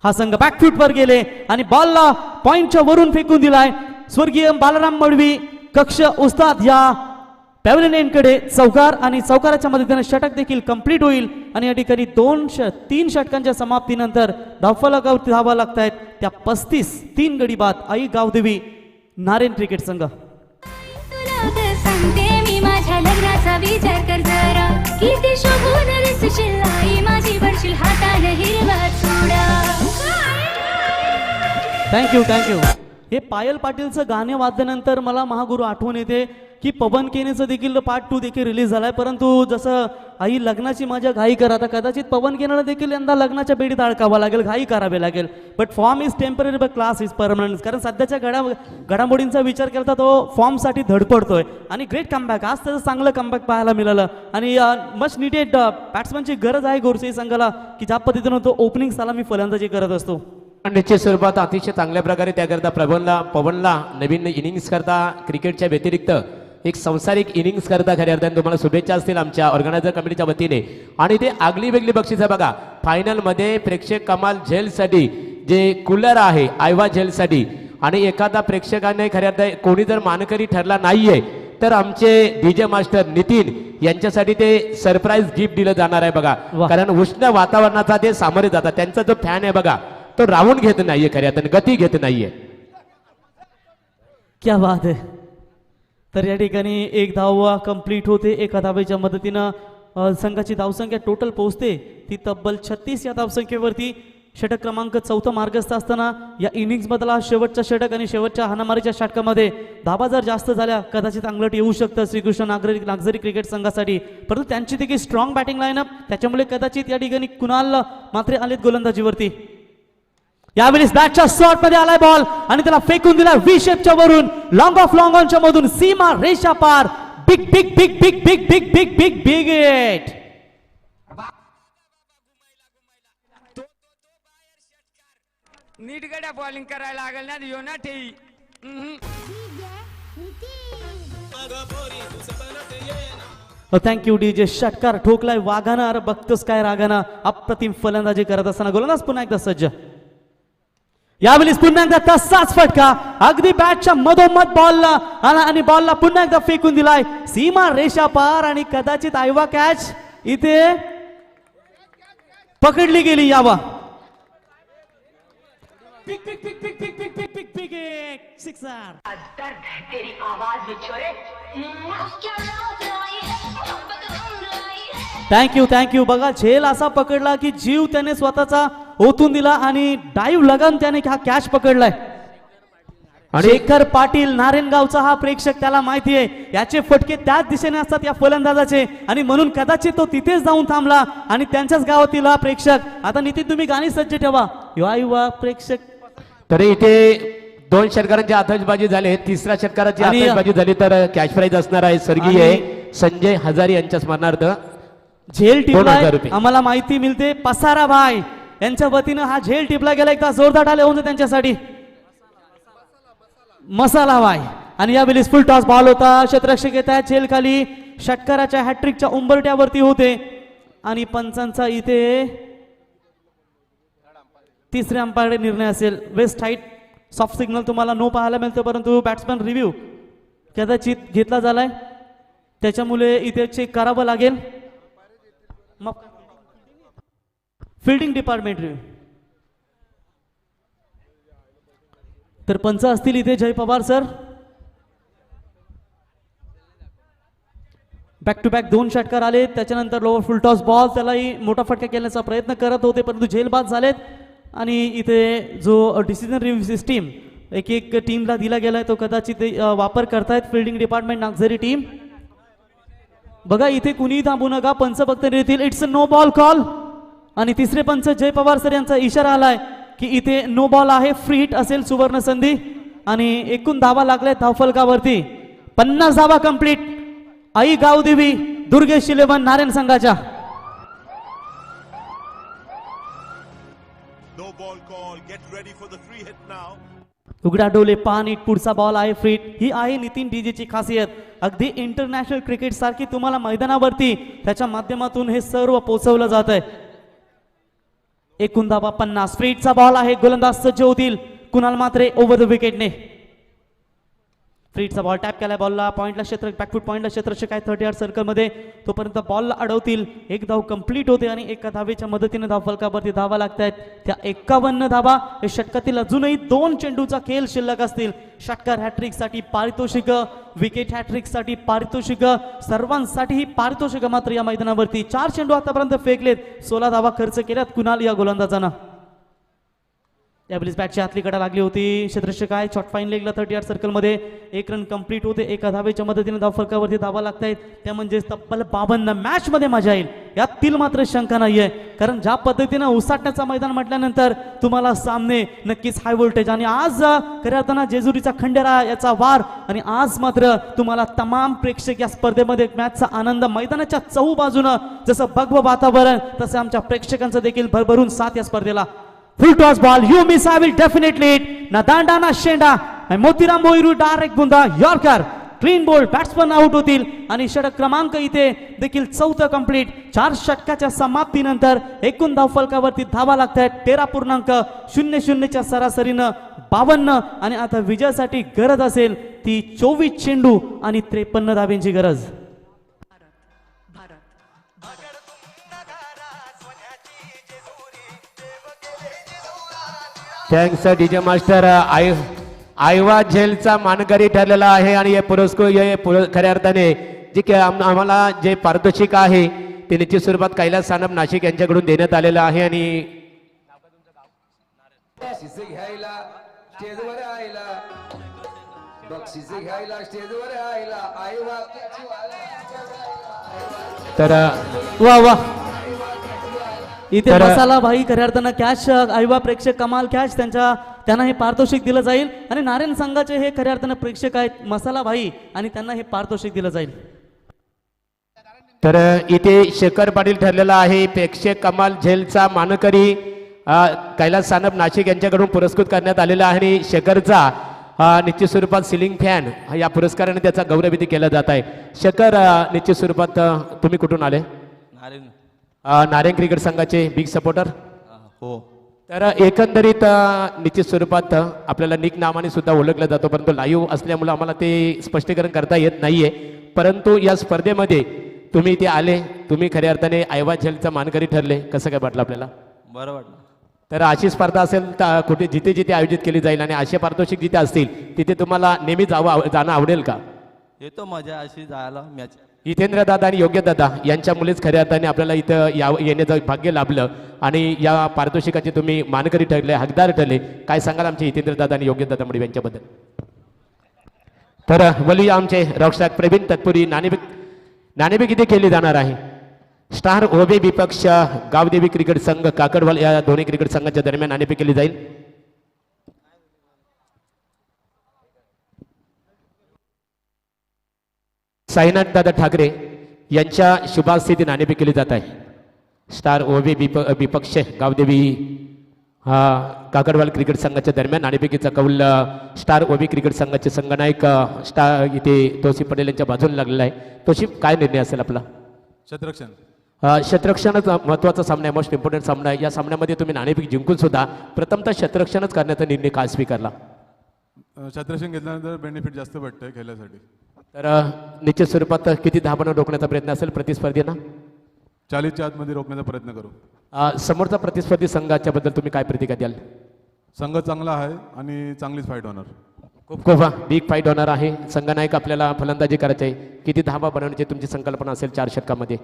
हा संघ बॅकफूटवर गेले आणि बॉलला पॉइंटच्या वरून फेकून दिलाय. स्वर्गीय बालराम मडवी कक्ष उस्ताद या पॅव्हलियन एंडकडे चौकार आणि चौकाराच्या मदतीने षटक देखील कंप्लीट होईल आणि या ठिकाणी 3 षटकांच्या समाप्तीनंतर धावफलकावरती धावा लागतायत त्या 35. गडी बाद आई गावदेवी नारायण क्रिकेट संघ. तुला तर सांगते मी माझ्या लग्नाचा विचार कर जरा, किती शोभून दिसशील आई माझी, पडशील हाताने हिरवा चुडा. थँक्यू. हे पायल पाटीलचं गाणे वाजल्यानंतर मला महागुरु आठवण येते की पवन केनेचं देखील पार्ट 2 देखील रिलीज झालाय. परंतु जसं आई लग्नाची माझ्या घाई करा, आता कदाचित पवन केनेला देखील यंदा लग्नाच्या बेडीत अडकावं लागेल, घाई करावी लागेल. But form is temporary but class is permanent. कारण सध्याच्या घडामोडींचा विचार करता तो फॉर्मसाठी धडपडतोय आणि ग्रेट कमबॅक. आज त्याचं चांगलं कमबॅक पाहायला मिळालं आणि मच निडेड बॅट्समनची गरज आहे गोरसे संघाला की ज्या पद्धतीनं तो ओपनिंग सलामी फलंदाजी करत असतो. निश्चित स्वरूपात अतिशय चांगल्या प्रकारे त्याकरता पवनला नवीन इनिंग्स करता क्रिकेटच्या व्यतिरिक्त एक संसारिक इनिंग्स करता खऱ्या अर्थाने तुम्हाला शुभेच्छा असतील आमच्या ऑर्गनायझर कमिटीच्या वतीने. आणि ते आगली वेगळी बक्षीस आहे बघा. फायनलमध्ये प्रेक्षक कमाल झेलसाठी जे कूलर आहे आयवा झेलसाठी आणि एखादा प्रेक्षकाने खऱ्या अर्थाने कोणी जर मानकरी ठरला नाहीये तर आमचे डीजे मास्टर नितीन यांच्यासाठी ते सरप्राईज गिफ्ट दिलं जाणार आहे बघा. वाह. कारण उष्ण वातावरणाचा ते सामोरे जातात. त्यांचा जो फॅन आहे बघा तो राहून घेत नाहीये खऱ्या अर्थाने, गती घेत नाहीये. क्या बात आहे. तर या ठिकाणी एक धाव कंप्लीट होते. एका धावेच्या मदतीनं संघाची धावसंख्या टोटल पोहोचते ती तब्बल 36 या धावसंख्येवरती. षटक क्रमांक 4 मार्गस्थ असताना या इनिंग्स मधला शेवटचा षटक आणि शेवटच्या हाणामारीच्या षटकामध्ये धावा जर जास्त झाल्या कदाचित अंगलट येऊ शकतं श्रीकृष्ण नागझरी क्रिकेट संघासाठी. परंतु त्यांची देखील स्ट्रॉंग बॅटिंग लाईनअप, त्याच्यामुळे कदाचित या ठिकाणी कुणाल मात्रे आलेत गोलंदाजीवरती. यावेळी बॅटच्या शॉट मध्ये आलाय बॉल आणि त्याला फेकून दिला व्ही शेपच्या वरून लॉंग ऑफ लॉंग ऑनच्या मधून सीमा रेषा पार. Big big big big big big big big big it. नीट गड्या बॉलिंग करायला लागल ना यो ना ठेवी. Thank you DJ. षटकार ठोकलाय वाघाना. अरे बघतोस काय रागाना. अप्रतिम फलंदाजी करत असताना गोलंदाज पुन्हा एकदा सज्ज. यावेळी पुन्हा एकदा तसाच फटका अगदी बॅटच्या मधोमध बॉलला आणि बॉलला पुन्हा एकदा फेकून दिलाय सीमा रेषा पार आणि कदाचित आयवा कॅच इथे पकडली गेली. यावा सिक्सर. थँक्यू. बघा झेल असा पकडला की जीव त्याने स्वतःचा ओतून दिला आणि डाईव्ह लगान त्याने हा कॅच पकडलाय. शेखर पाटील नारायणगावचा हा प्रेक्षक, त्याला माहिती आहे याचे फटके त्याच दिशेने असतात या फलंदाजाचे आणि म्हणून कदाचित तो तिथेच जाऊन थांबला आणि त्यांच्याच गावातील हा प्रेक्षक. आता नितीन तुम्ही गाणी सज्ज ठेवा. युवा प्रेक्षक. तरी इथे 2 षटकारांची आतषबाजी झाली. 3ऱ्या षटकाराची आणि- आतषबाजी झाली तर कॅश प्राइज असणार आहे स्वर्गीय संजय हजारी यांच्या स्मरणार्थ झेल 2000 टिपला रुपये. आम्हाला माहिती मिळते पसारा भाई यांच्या वतीनं हा झेल टिपला गेला. एकदा जोरदार टाळ्या होऊन त्यांच्यासाठी. मसाला भाई. आणि यावेळी फुल टॉस बॉल होता. क्षेत्ररक्षक येत आहेत झेल खाली. षटकाराच्या हॅट्रिकच्या उंबरट्यावरती होते आणि पंचांचा इथे 3ऱ्या अंपायरकडे निर्णय असेल. वेस्ट हाईट सॉफ्ट सिग्नल तुम्हाला नो पाहायला मिळतं परंतु बॅट्समॅन रिव्ह्यू कदाचित घेतला झालाय त्याच्यामुळे इथे चेक करावं लागेल. मग फील्डिंग डिपार्टमेंट रिव्ह्यू. तर पंच असतील इथे Jay Pawar sir. Back to back 2 षटकार आले. त्याच्यानंतर लोअर फुल टॉस बॉल, त्यालाही मोठा फटका केल्याचा प्रयत्न करत होते परंतु झेलबाद झालेत. आणि इथे जो डिसिजन रिव्ह्यू सिस्टीम एक टीमला दिला गेलाय तो कदाचित वापर करतायत फिल्डिंग डिपार्टमेंट नागझरी टीम. बघा इथे कुणी थांबू नका, पंच फक्त येतील. It's a no ball call. आणि तिसरे पंच जय पवार सर यांचा इशारा आलाय की इथे नो बॉल आहे, फ्री हिट असेल, सुवर्ण संधी. आणि एकूण धावा लागल्या धावफलकावरती 50 धावा कंप्लीट. आई गावदेवी दुर्गेश 11 नारायण संघाच्या. No ball call. Get ready for the free hit now. उघडा डोले पान इट. पुढचा बॉल आहे फ्री हिट. ही आहे नितीन डीजेची खासियत. अगदी इंटरनॅशनल क्रिकेट सारखी तुम्हाला मैदानावरती त्याच्या माध्यमातून हे सर्व पोहोचवलं जात आहे. एकूण धावा 50. फ्री हिटचा बॉल आहे, गोलंदाज सज्ज होतील. कुणाल मात्रे ओव्हर द विकेटने. फ्री हिटचा बॉल टॅप केलाय, बॉलला पॉईंटला क्षेत्र, बॅकफूट पॉईंटला क्षेत्ररक्षक काय 30 यार्ड सर्कलमध्ये, तोपर्यंत बॉलला अडवतील. एक धाव कंप्लीट होते आणि एका धावेच्या मदतीने धावफलकावरती धावा लागतायत त्या 51 धावा. या षटकातील अजूनही 2 चेंडूचा खेळ शिल्लक असतील. षटकार हॅट्रिक साठी पारितोषिक, विकेट हॅट्रिक साठी पारितोषिक, सर्वांसाठी पारितोषिक मात्र या मैदानावरती. 4 चेंडू आतापर्यंत फेकलेत, 16 धावा खर्च केल्यात कुणाल या गोलंदाजानं. यावेळेस बॅटची आतली कडा लागली होती. क्षेत्ररक्षक आहे शॉर्ट फाईन लेगला 30 यार्ड सर्कलमध्ये. 1 रन कंप्लीट होते. एका धावेच्या मदतीने धावफलकावरती धावा लागतायत त्या म्हणजे तब्बल 52. मॅच मध्ये मजा येईल यातील मात्र शंका नाहीये, कारण ज्या पद्धतीनं उसाटण्याचं मैदान म्हटल्यानंतर तुम्हाला सामने नक्कीच हाय व्होल्टेज. आणि आज खऱ्या अर्थानं जेजुरीचा खंडेरा याचा वार. आणि आज मात्र तुम्हाला तमाम प्रेक्षक या स्पर्धेमध्ये मॅचचा आनंद, मैदानाच्या चहूबाजूनं जसं भगवं वातावरण तसं आमच्या प्रेक्षकांचं देखील भरभरून साथ या स्पर्धेला. Full toss ball, you miss I will definitely hit. ना दांडा ना शेंडा. मोतीराम मोहिरू डायरेक्ट बुंदा yorker. Clean bowled, batsman out होतील. आणि षटक क्रमांक इथे देखील 4थं कंप्लीट. 4 षटकाच्या समाप्तीनंतर एकूण धावफलकावरती धावा लागतायत 13.00च्या सरासरीनं 52. आणि आता विजयासाठी गरज असेल ती 24 चेंडू आणि 53 धाब्यांची गरज. Thanks DJ master. आयवा झेलचा मानकरी ठरलेला आहे आणि खऱ्या अर्थाने जे की आम्हाला जे पारितोषिक आहे ते निश्चित स्वरूपात कैलास सानप नाशिक यांच्याकडून देण्यात आलेलं आहे. आणि बक्षिसे घ्यायला स्टेजवर आयला, बक्षिसे घ्यायला स्टेजवर आयला. आईवा तर वा वा, इथे मसाला भाई खऱ्या अर्थानं कॅच. आयवा प्रेक्षक कमाल कॅच, त्यांना हे पारितोषिक दिलं जाईल. आणि नारायण संघाचे हे खऱ्या अर्थानं प्रेक्षक आहेत मसाला भाई आणि त्यांना हे पारितोषिक दिलं जाईल. तर इथे शेखर पाटील ठरलेला आहे प्रेक्षक कमाल झेलचा मानकरी. कैलास सानप नाशिक यांच्याकडून पुरस्कृत करण्यात आलेला आहे. आणि शेखरचा निश्चित स्वरूपात सिलिंग फॅन या पुरस्काराने त्याचा गौरवविधी केला जात आहे. शेखर निश्चित स्वरूपात तुम्ही कुठून आले? नारायण क्रिकेट संघाचे बिग सपोर्टर. हो. तर एकंदरीत निश्चित स्वरूपात आपल्याला निक नावाने सुद्धा ओळखला जातो, परंतु लाईव्ह असल्यामुळे आम्हाला ते स्पष्टीकरण करता येत नाहीये. परंतु या स्पर्धेमध्ये तुम्ही इथे आले, तुम्ही खऱ्या अर्थाने आयवा झेलचा मानकरी ठरले, कसं काय वाटलं आपल्याला? बरं वाटलं. तर अशी स्पर्धा असेल तर कुठे जिथे जिथे आयोजित केली जाईल आणि असे पारितोषिक जिथे असतील तिथे तुम्हाला नेहमी जाणं आवडेल का? येतो मजा अशी जायला मॅच. हितेंद्र दादा आणि योग्य दादा यांच्या मुलेच खऱ्या अर्थाने आपल्याला इथं येण्याचं भाग्य लाभलं आणि या पारितोषिकाचे तुम्ही मानकरी ठरले, हकदार ठरले. काय सांगाल आमचे हितेंद्र दादा आणि योग्य दादा मुळे यांच्याबद्दल? तर बोलूया आमचे रॉकस्टार प्रवीण तत्पुरी. नाणेफेक किती केली जाणार आहे? स्टार ओबे विपक्ष गावदेवी क्रिकेट संघ काकडवाल या दोन्ही क्रिकेट संघाच्या दरम्यान नाणेफेक केली जाईल. साईनाथ दादा ठाकरे यांच्या शुभास्थिती नाणेफेक केली जात आहे. स्टार ओबे विपक्ष गावदेवी काकडवाल क्रिकेट संघाच्या दरम्यान नाणेफेकीचा कौल स्टार ओबी क्रिकेट संघाचे संघनायक इथे तोसिफ पटेल यांच्या बाजूला लागलेला आहे. तोसिफ, काय निर्णय असेल आपला? शतरक्षणच महत्त्वाचा सामना आहे, मोस्ट इम्पॉर्टंट सामना आहे. या सामन्यामध्ये तुम्ही नाणेफेक जिंकून सुद्धा प्रथमतः शतरक्षणच करण्याचा निर्णय का स्वीकारला? शतरक्षण घेतल्यानंतर बेनिफिट जास्त भेटतंय खेळण्यासाठी. तर निश्चित स्वरूपात किती धावांना रोखण्याचा प्रयत्न असेल प्रतिस्पर्धींना? 40च्या आतमध्ये रोखण्याचा प्रयत्न करू. समोरचा प्रतिस्पर्धी संघाच्या बद्दल तुम्ही काय प्रतिक्रिया द्याल? संघ चांगला आहे आणि चांगलीच फाईट होणार. खूप खूप बिग फाईट होणार आहे. संघनायक आपल्याला फलंदाजी करायची आहे. किती धावा बनवण्याची तुमची संकल्पना असेल 4 षटकामध्ये?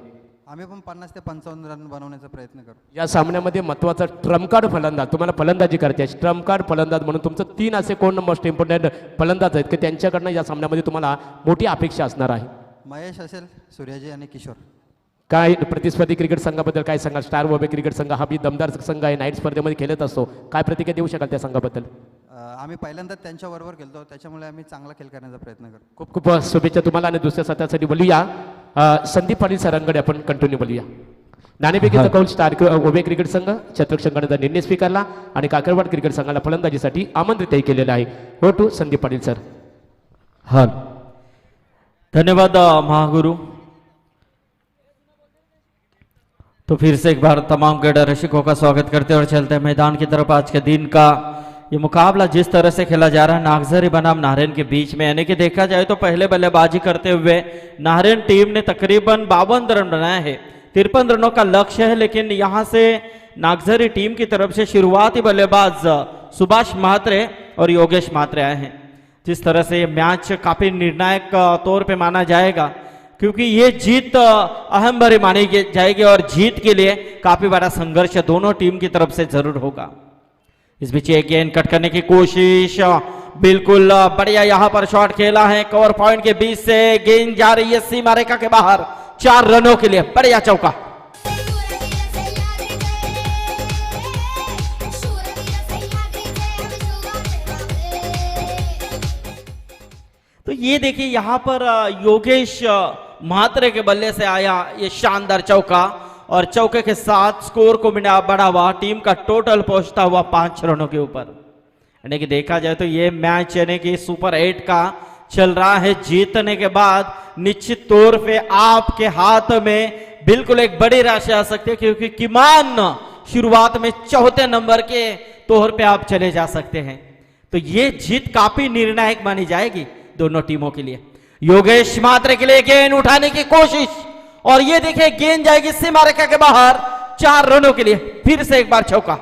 आम्ही पण 50 ते 55 रन बनवण्याचा प्रयत्न करू. या सामन्यामध्ये महत्वाचा ट्रम्प कार्ड फलंदाज तुम्हाला फलंदाजी करायची आहे. ट्रम्प कार्ड फलंदाज म्हणून तुमचं 3 असे कोण मोस्ट इम्पॉर्टंट फलंदाज आहेत की त्यांच्याकडनं या सामन्यामध्ये तुम्हाला मोठी अपेक्षा असणार आहे. महेश असेल, सूर्याजी आणि किशोर. काय प्रतिस्पर्धी क्रिकेट संघाबद्दल काय सांगा? स्टार वॉबे क्रिकेट संघ हा बी दमदार संघ आहे, नाईट स्पर्धेमध्ये खेळत असतो. काय प्रतिक्रिया देऊ शकाल त्या संघाबद्दल? आम्ही पहिल्यांदा त्यांच्याबरोबर खेळतो, त्याच्यामुळे आम्ही चांगला खेळ करण्याचा प्रयत्न करू. खूप खूप शुभेच्छा तुम्हाला. आणि दुसऱ्या सत्रासाठी बोलूया संदीप पाटील सरांकडे आपण कंटिन्यू बोलूया. नाणेफेकीचा कौल स्टार ओबे क्रिकेट संघ छत्रक निर्णय स्वीकारला आणि काकरवाड क्रिकेट संघाला फलंदाजीसाठी आमंत्रितही केलेलं आहे. हो टू संदीप पाटील सर. हाँ, धन्यवाद महागुरु. तो फिर से एक बार तमाम क्रीड़ा रसिकों का स्वागत करते और चलते हैं मैदान की तरफ. आज के दिन का ये मुकाबला जिस तरह से खेला जा रहा है नागझरी बनाम नाहरेन के बीच में, यानी कि देखा जाए तो पहले बल्लेबाजी करते हुए नाहरेन टीम ने तकरीबन 52 रन बनाए हैं. 53 रनों का लक्ष्य है, लेकिन यहां से नागझरी टीम की तरफ से शुरुआती बल्लेबाज सुभाष म्हात्रे और योगेश म्हात्रे आए हैं. जिस तरह से ये मैच काफी निर्णायक तौर पे माना जाएगा, क्योंकि ये जीत अहम भरी मानी जाएगी और जीत के लिए काफी बड़ा संघर्ष दोनों टीम की तरफ से जरूर होगा. इस बीच एक गेंद कट करने की कोशिश, बिल्कुल बढ़िया यहां पर शॉट खेला है. कवर पॉइंट के बीच से गेंद जा रही है सीमा रेखा के बाहर 4 रनों के लिए. बढ़िया चौका. तो ये देखिए यहां पर योगेश म्हात्रे के बल्ले से आया ये शानदार चौका और चौके के साथ स्कोर को बढ़ा हुआ टीम का टोटल पहुंचता हुआ 5 रनों के ऊपर. यानी कि देखा जाए तो ये मैच यानी कि सुपर 8 का चल रहा है. जीतने के बाद निश्चित तौर पे आपके हाथ में बिल्कुल एक बड़ी राशि आ सकती है, क्योंकि किमान शुरुआत में 4थे नंबर के तौर पे आप चले जा सकते हैं. तो ये जीत काफी निर्णायक मानी जाएगी दोनों टीमों के लिए. योगेश म्हात्रे के लिए गेंद उठाने की कोशिश और ये देखिए गेंद जाएगी सीमा रेखा के बाहर 4 रनों के लिए. फिर से एक बार चौका.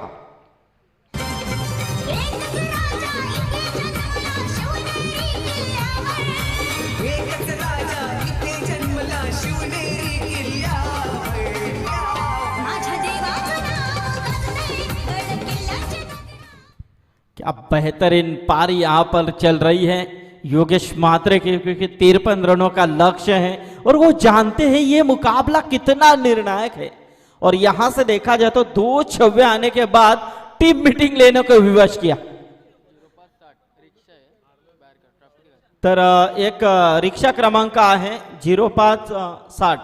क्या बेहतरीन पारी यहां पर चल रही है योगेश म्हात्रे के, क्योंकि 53 रनों का लक्ष्य है और वो जानते हैं ये मुकाबला कितना निर्णायक है. और यहां से देखा जाए तो 2 छक्के आने के बाद टीम मीटिंग लेने को विवश किया. तर एक रिक्षा क्रमांक आहे 0560.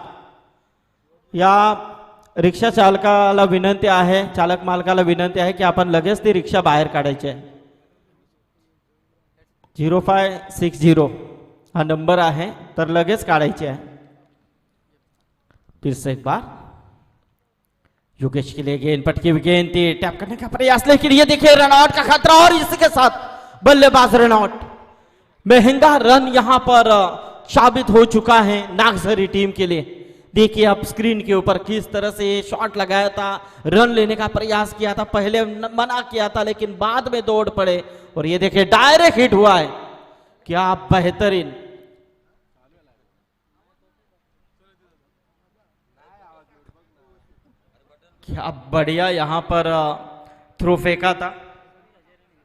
या रिक्षा चालकाला विनंती आहे, चालक मालकाला विनंती आहे की आपण लगेच ती रिक्षा बाहेर काढायची आहे. 0560 हा नंबर आहे, तर लगेच काढायची आहे. फिर से एक बार योगेश के लिए गेंद पटकी हुई गेंद थी, टैप करने का प्रयास, लेकिन ये देखिए रनआउट का खतरा और इसके साथ बल्लेबाज रनआउट. महंगा रन यहां पर साबित हो चुका है नागझरी टीम के लिए. देखिए आप स्क्रीन के ऊपर किस तरह से ये शॉट लगाया था, रन लेने का प्रयास किया था, पहले मना किया था लेकिन बाद में दौड़ पड़े और ये देखिए डायरेक्ट हिट हुआ है. क्या बेहतरीन. क्या बढ़िया यहां पर थ्रो फेंका था.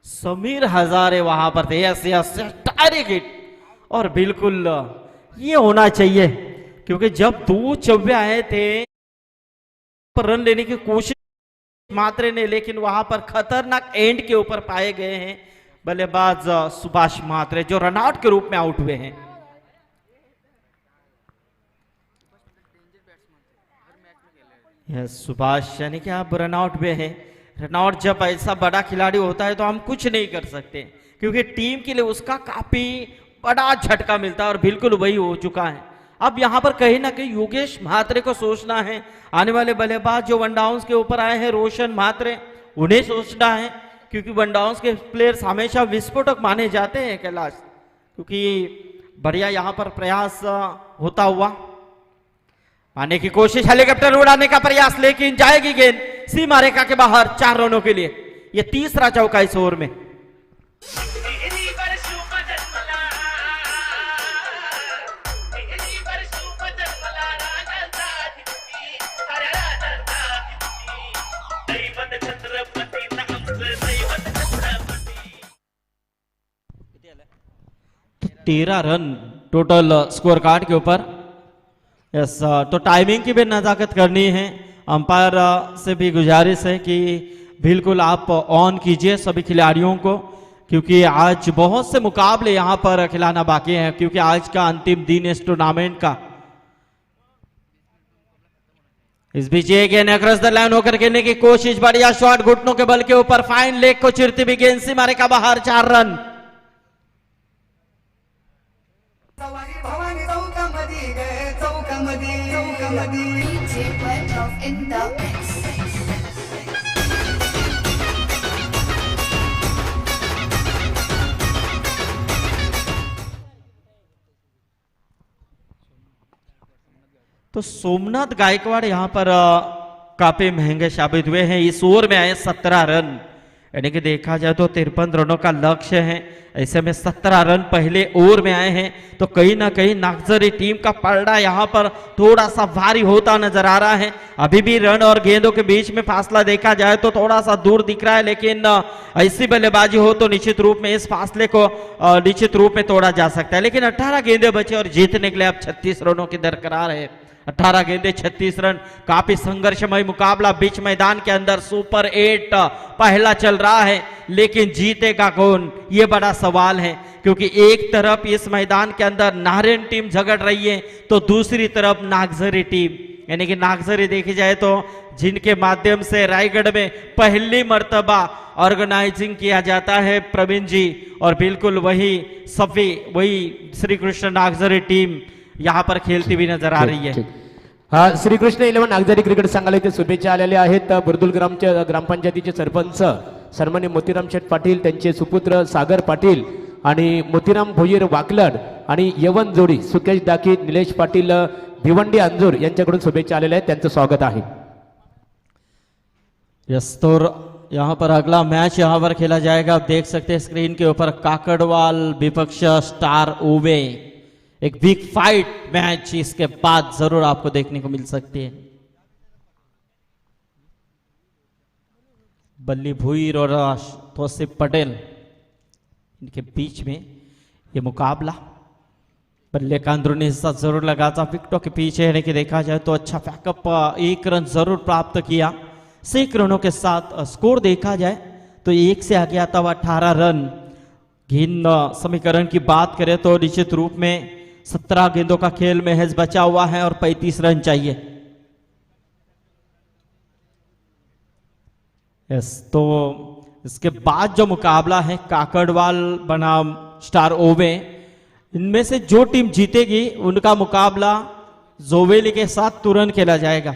समीर हजारे वहां पर थे. Yes yes direct hit. और बिल्कुल ये होना चाहिए, क्योंकि जब 2 छक्के आए थे रन लेने की कोशिश म्हात्रे ने, लेकिन वहां पर खतरनाक एंड के ऊपर पाए गए हैं बल्लेबाज सुभाष म्हात्रे, जो रनआउट के रूप में आउट हुए हैं. यस सुभाष, यानी कि आप रनआउट में हैं. रनआउट जब ऐसा बड़ा खिलाड़ी होता है तो हम कुछ नहीं कर सकते, क्योंकि टीम के लिए उसका काफी बड़ा झटका मिलता है और बिल्कुल वही हो चुका है. अब यहां पर कहीं ना कहीं योगेश म्हात्रे को सोचना है. आने वाले बल्लेबाज जो वन डाउन के ऊपर आए हैं रोशन म्हात्रे, उन्हें सोचना है, क्योंकि वन डाउन के प्लेयर्स हमेशा विस्फोटक माने जाते हैं कैलाश. क्योंकि बढ़िया यहां पर प्रयास होता हुआ आने की कोशिश, हेलीकॉप्टर उड़ाने का प्रयास, लेकिन जाएगी गेंद सीमा रेखा के बाहर 4 रनों के लिए. ये तीसरा चौका इस ओवर में। तेरह रन टोटल स्कोर कार्ड के ऊपर। यस, तो टाइमिंग की भी नजाकत करनी है। अंपायर से भी गुजारिश है कि बिल्कुल आप ऑन कीजिए सभी खिलाड़ियों को, क्योंकि आज बहुत से मुकाबले यहां पर खिलाना बाकी है, क्योंकि आज का अंतिम दिन इस टूर्नामेंट का। इस बीच एक गेंद अक्रॉस द लाइन होकर खेलने की कोशिश, बढ़िया शॉट घुटनों के बल के ऊपर, फाइन लेग को चिरती हुई गेंद से मारेगा बाहर, 4 रन। तो सोमनाथ गायकवाड़ यहां पर काफी महंगे साबित हुए हैं। इस ओवर में आए 17 रन, यानी कि देखा जाए तो 53 रनों का लक्ष्य है। ऐसे में 17 रन पहले ओवर में आए हैं, तो कहीं ना कहीं नागजरी टीम का पलड़ा यहां पर थोड़ा सा भारी होता नजर आ रहा है। अभी भी रन और गेंदों के बीच में फासला देखा जाए तो थोड़ा सा दूर दिख रहा है, लेकिन ऐसी बल्लेबाजी हो तो निश्चित रूप में इस फासले को निश्चित रूप में तोड़ा जा सकता है। लेकिन 18 गेंदे बचे और जीतने के लिए अब 36 रनों की दरकरार है। 18 गेंदे 36 रन, काफी संघर्षमय मुकाबला बीच मैदान के अंदर। सुपर 8 पहला चल रहा है, लेकिन जीतेगा कौन, ये बड़ा सवाल है, क्योंकि एक तरफ इस मैदान के अंदर नारायण टीम झगड़ रही है, तो दूसरी तरफ नागजरी टीम, यानी कि नागजरी देखी जाए तो जिनके माध्यम से रायगढ़ में पहली मर्तबा ऑर्गेनाइजिंग किया जाता है प्रवीण जी, और बिल्कुल वही श्री कृष्ण नागजरी टीम यहाँ पर खेलती हुई नजर आ रही है। हा, श्रीकृष्ण 11 नागझरी क्रिकेट संघाला इथे शुभेच्छा आलेल्या आहेत। बुर्दुल ग्रामपंचायतीचे सरपंच सन्माननीय मोतीराम शेठ पाटील, त्यांचे सुपुत्र सागर पाटील आणि मोतीराम भोईर वाकलड आणि यवन जोडी सुकेश दाकी, निलेश पाटील भिवंडी अंजूर यांच्याकडून शुभेच्छा आलेल्या आहेत, त्यांचं स्वागत आहे। यस, तो यहाँ पर अगला मैच यहाँ पर खेला जाएगा। आप देख सकते हैं स्क्रीन के ऊपर काकड़वाल विपक्ष स्टार ओवे, एक बिग फाइट मैच इसके बाद जरूर आपको देखने को मिल सकती है। बल्ली भुईर और तौसीफ पटेल, इनके बीच में ये मुकाबला। बल्ले का अंदरूनी हिस्सा जरूर लगा था विकेटों के पीछे, यानी कि देखा जाए तो अच्छा बैकअप, 1 रन जरूर प्राप्त किया। 6 रनों के साथ स्कोर देखा जाए तो 1 से आगे आता हुआ 18 रन। गेंद समीकरण की बात करें तो निश्चित रूप में 17 गेंदों का खेल महज बचा हुआ है और 35 रन चाहिए। यस, तो इसके बाद जो मुकाबला है काकड़वाल बनाम स्टार ओवे, इनमें से जो टीम जीतेगी उनका मुकाबला जोवेली के साथ तुरंत खेला जाएगा।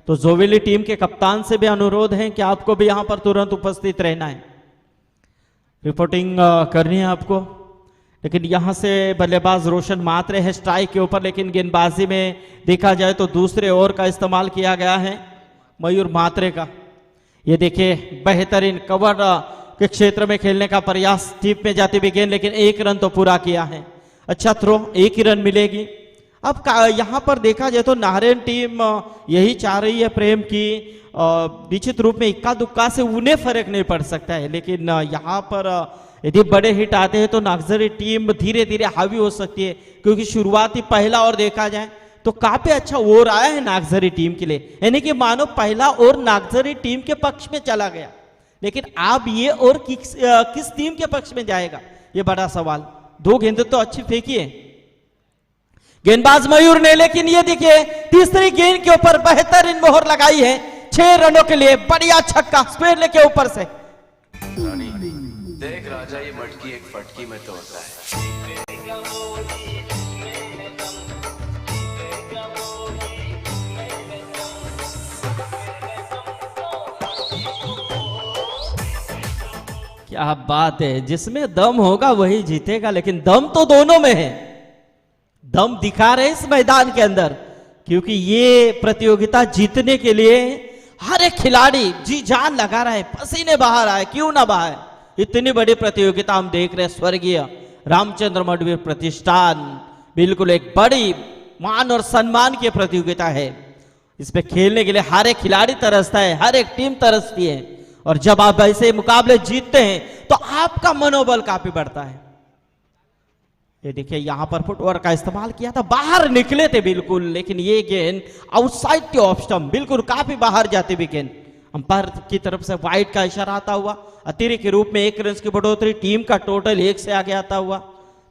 तो जोवेली टीम के कप्तान से भी अनुरोध है कि आपको भी यहां पर तुरंत उपस्थित रहना है, रिपोर्टिंग करनी है आपको। लेकिन यहां से बल्लेबाज रोशन मात्रे है स्ट्राइक के ऊपर, लेकिन गेंदबाजी में देखा जाए तो दूसरे ओवर का इस्तेमाल किया गया है मयूर मात्रे का। ये देखिए बेहतरीन कवर के क्षेत्र में खेलने का प्रयास, टीप में जाती हुई गेंद, लेकिन 1 रन तो पूरा किया है। अच्छा थ्रो, 1 ही रन मिलेगी। अब यहां पर देखा जाए तो नारायण टीम यही चाह रही है प्रेम की, निश्चित रूप में इक्का दुक्का से उन्हें फर्क नहीं पड़ सकता है, लेकिन यहां पर यदि बड़े हिट आते हैं तो नागजरी टीम धीरे धीरे हावी हो सकती है, क्योंकि शुरुआती पहला ओवर देखा जाए तो काफी अच्छा ओवर आया है नागजरी टीम के लिए, यानी कि मानो पहला ओवर नागजरी टीम के पक्ष में चला गया। लेकिन अब ये ओवर किस टीम के पक्ष में जाएगा, ये बड़ा सवाल। 2 गेंदें तो अच्छी फेंकी है गेंदबाज मयूर ने, लेकिन ये देखिए तीसरी गेंद के ऊपर बेहतरीन मोहर लगाई है 6 रनों के लिए। बढ़िया छक्का स्क्वायर लेग के ऊपर से। देख राजा, ये मटकी एक फटकी में तोड़ता है। क्या बात है, जिसमें दम होगा वही जीतेगा, लेकिन दम तो दोनों में है। दम दिखा रहे इस मैदान के अंदर, क्योंकि ये प्रतियोगिता जीतने के लिए हर एक खिलाड़ी जी जान लगा रहा है, पसीने बहा रहा है, क्यों ना बहाए। इतनी बड़ी प्रतियोगिता हम देख रहे हैं, स्वर्गीय रामचंद्र मडवीर प्रतिष्ठान, बिल्कुल एक बड़ी मान और सम्मान की प्रतियोगिता है। इसमें खेलने के लिए हर एक खिलाड़ी तरसता है, हर एक टीम तरसती है, और जब आप ऐसे मुकाबले जीतते हैं तो आपका मनोबल काफी बढ़ता है। ये देखिए यहां पर फुटवर्क का इस्तेमाल किया था, बाहर निकले थे बिल्कुल, लेकिन ये गेंद आउटसाइड के ऑफ स्टंप, बिल्कुल काफी बाहर जाते भी गेंद। अंपायर की तरफ से वाइड का इशारा आता हुआ, अतिरिक्त के रूप में 1 रन की बढ़ोतरी, टीम का टोटल 1 से आगे आता हुआ।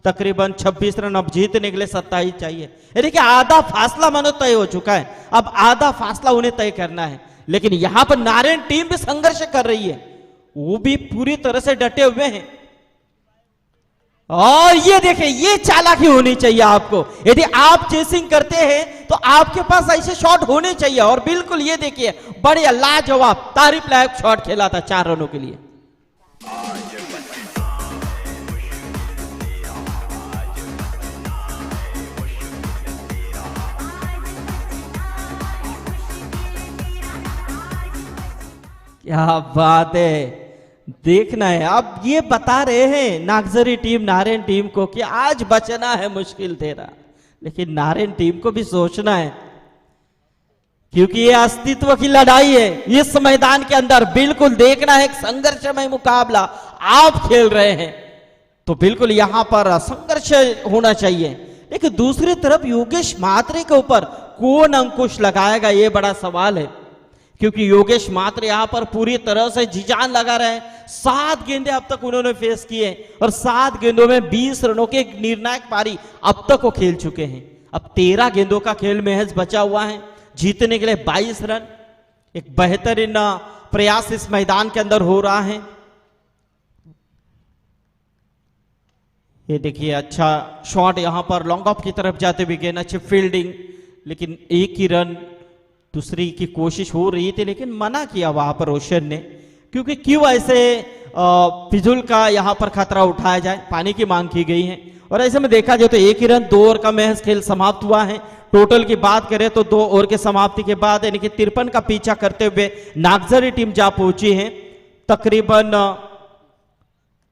तकरीबन 26 रन अब जीतने के लिए 27 चाहिए। ये देखिए आधा फासला मानो तय हो चुका है, अब आधा फासला उन्हें तय करना है। लेकिन यहां पर नारायण टीम भी संघर्ष कर रही है, वो भी पूरी तरह से डटे हुए हैं। और ये देखिए ये चालाकी होनी चाहिए आपको, यदि आप चेसिंग करते हैं तो आपके पास ऐसे शॉट होने चाहिए। और बिल्कुल ये देखिए बढ़िया लाजवाब तारीफ लायक शॉट खेला था 4 रनों के लिए। क्या बात है, देखना है। अब ये बता रहे हैं नागजरी टीम नारायण टीम को कि आज बचना है मुश्किल तेरा, लेकिन नारायण टीम को भी सोचना है, क्योंकि ये अस्तित्व की लड़ाई है इस मैदान के अंदर। बिल्कुल देखना है, एक संघर्षमय मुकाबला आप खेल रहे हैं, तो बिल्कुल यहां पर संघर्ष होना चाहिए। लेकिन दूसरी तरफ योगेश म्हात्रे के ऊपर कौन अंकुश लगाएगा, ये बड़ा सवाल है, क्योंकि योगेश म्हात्रे यहां पर पूरी तरह से जी जान लगा रहे हैं। 7 गेंदे अब तक उन्होंने फेस किए और 7 गेंदों में 20 रनों के एक निर्णायक पारी अब तक वो खेल चुके हैं। अब 13 गेंदों का खेल महज बचा हुआ है, जीतने के लिए 22 रन। एक बेहतरीन प्रयास इस मैदान के अंदर हो रहा है। ये देखिए अच्छा शॉट यहां पर लॉन्ग ऑफ की तरफ जाते हुए गेंद, अच्छी फील्डिंग, लेकिन एक ही रन दूसरी की कोशिश हो रही थी, लेकिन मना किया वहां पर रोशन ने, क्योंकि क्यों ऐसे फिजूल का यहां पर खतरा उठाया जाए, पानी की मांग की गई है। और ऐसे में देखा जाए तो 1 ही रन 2 ओवर का महज खेल समाप्त हुआ है। टोटल की बात करें तो 2 ओवर के समाप्ति के बाद यानी कि 53 का पीछा करते हुए नागजरी टीम जा पहुंची है तकरीबन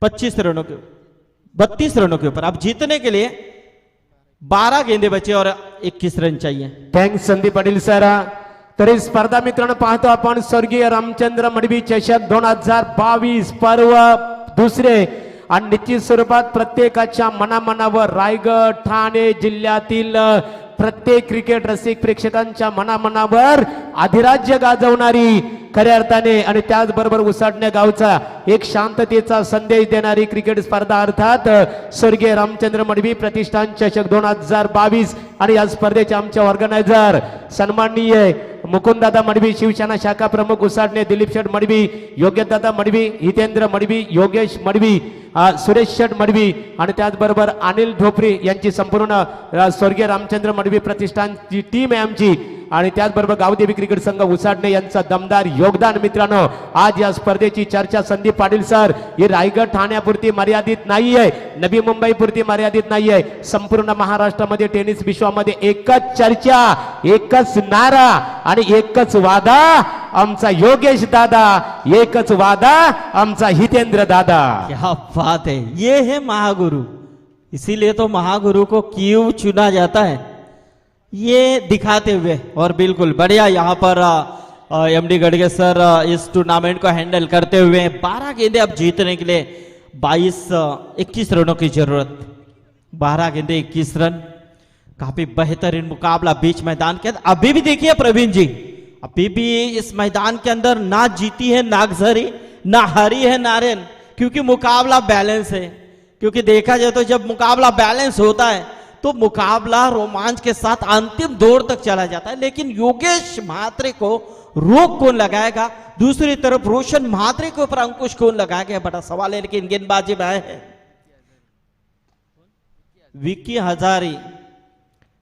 32 रनों के ऊपर। अब जीतने के लिए 12 गेंदे बचे और 21 रन चाहिए। Thanks Sandeep Patil sir. तरी स्पर्धा मित्रांनो पाहतो आपण स्वर्गीय रामचंद्र मडवी चषक 2022 पर्व दुसरे, आणि निश्चित स्वरूपात प्रत्येकाच्या मनामनावर रायगड ठाणे जिल्ह्यातील प्रत्येक क्रिकेट रसिक प्रेक्षकांच्या मनामनावर अधिराज्य गाजवणारी खऱ्या अर्थाने आणि त्याचबरोबर उसाटण्या गावचा एक शांततेचा संदेश देणारी क्रिकेट स्पर्धा अर्थात स्वर्गीय रामचंद्र मडवी प्रतिष्ठान चषक 2022। आणि या स्पर्धेचे आमचे ऑर्गनायझर सन्माननीय मुकुंददादा मडवी, शिवसेना शाखा प्रमुख उसाटणे दिलीप शेठ मडवी, योग्यदादा मडवी, हितेंद्र मडवी, योगेश मडवी, सुरेश शेठ मडवी आणि त्याचबरोबर अनिल ढोपरी यांची संपूर्ण स्वर्गीय रामचंद्र मडवी प्रतिष्ठानची टीम आहे आमची, आणि त्याचबरोबर गावदेवी क्रिकेट संघ उसाटणे यांचा दमदार योगदान। मित्रांनो आज या स्पर्धेची चर्चा संदीप पाटील सर ही रायगड ठाण्यापुरती मर्यादित नाहीये, नवी मुंबई पुरती मर्यादित नाहीये, संपूर्ण महाराष्ट्रामध्ये टेनिस विश्वामध्ये एकच चर्चा, एकच नारा आणि एकच वादा आमचा योगेश दादा, एकच वादा आमचा हितेंद्र दादा। क्या बात है, ये है महागुरु, इसीलिए तो महागुरु को क्यों चुना जाता है ये दिखाते हुए। और बिल्कुल बढ़िया यहाँ पर एमडी गडगे सर इस टूर्नामेंट को हैंडल करते हुए 12 गेंदे अब जीतने के लिए 21 रनों की जरूरत, 12 गेंदे 21 रन, काफी बेहतरीन मुकाबला बीच मैदान के अंदर। अभी भी देखिए प्रवीण जी, अभी भी इस मैदान के अंदर ना जीती है नागजरी ना हारी है नारायण, क्योंकि मुकाबला बैलेंस है। क्योंकि देखा जाए तो जब मुकाबला बैलेंस होता है तो मुकाबला रोमांच के साथ अंतिम दौर तक चला जाता है। लेकिन योगेश म्हात्रे को रोक कौन लगाएगा, दूसरी तरफ रोशन म्हात्रे के ऊपर अंकुश कौन लगाएगा, बड़ा सवाल है। लेकिन गेंदबाजी में आए हैं विकी हजारे,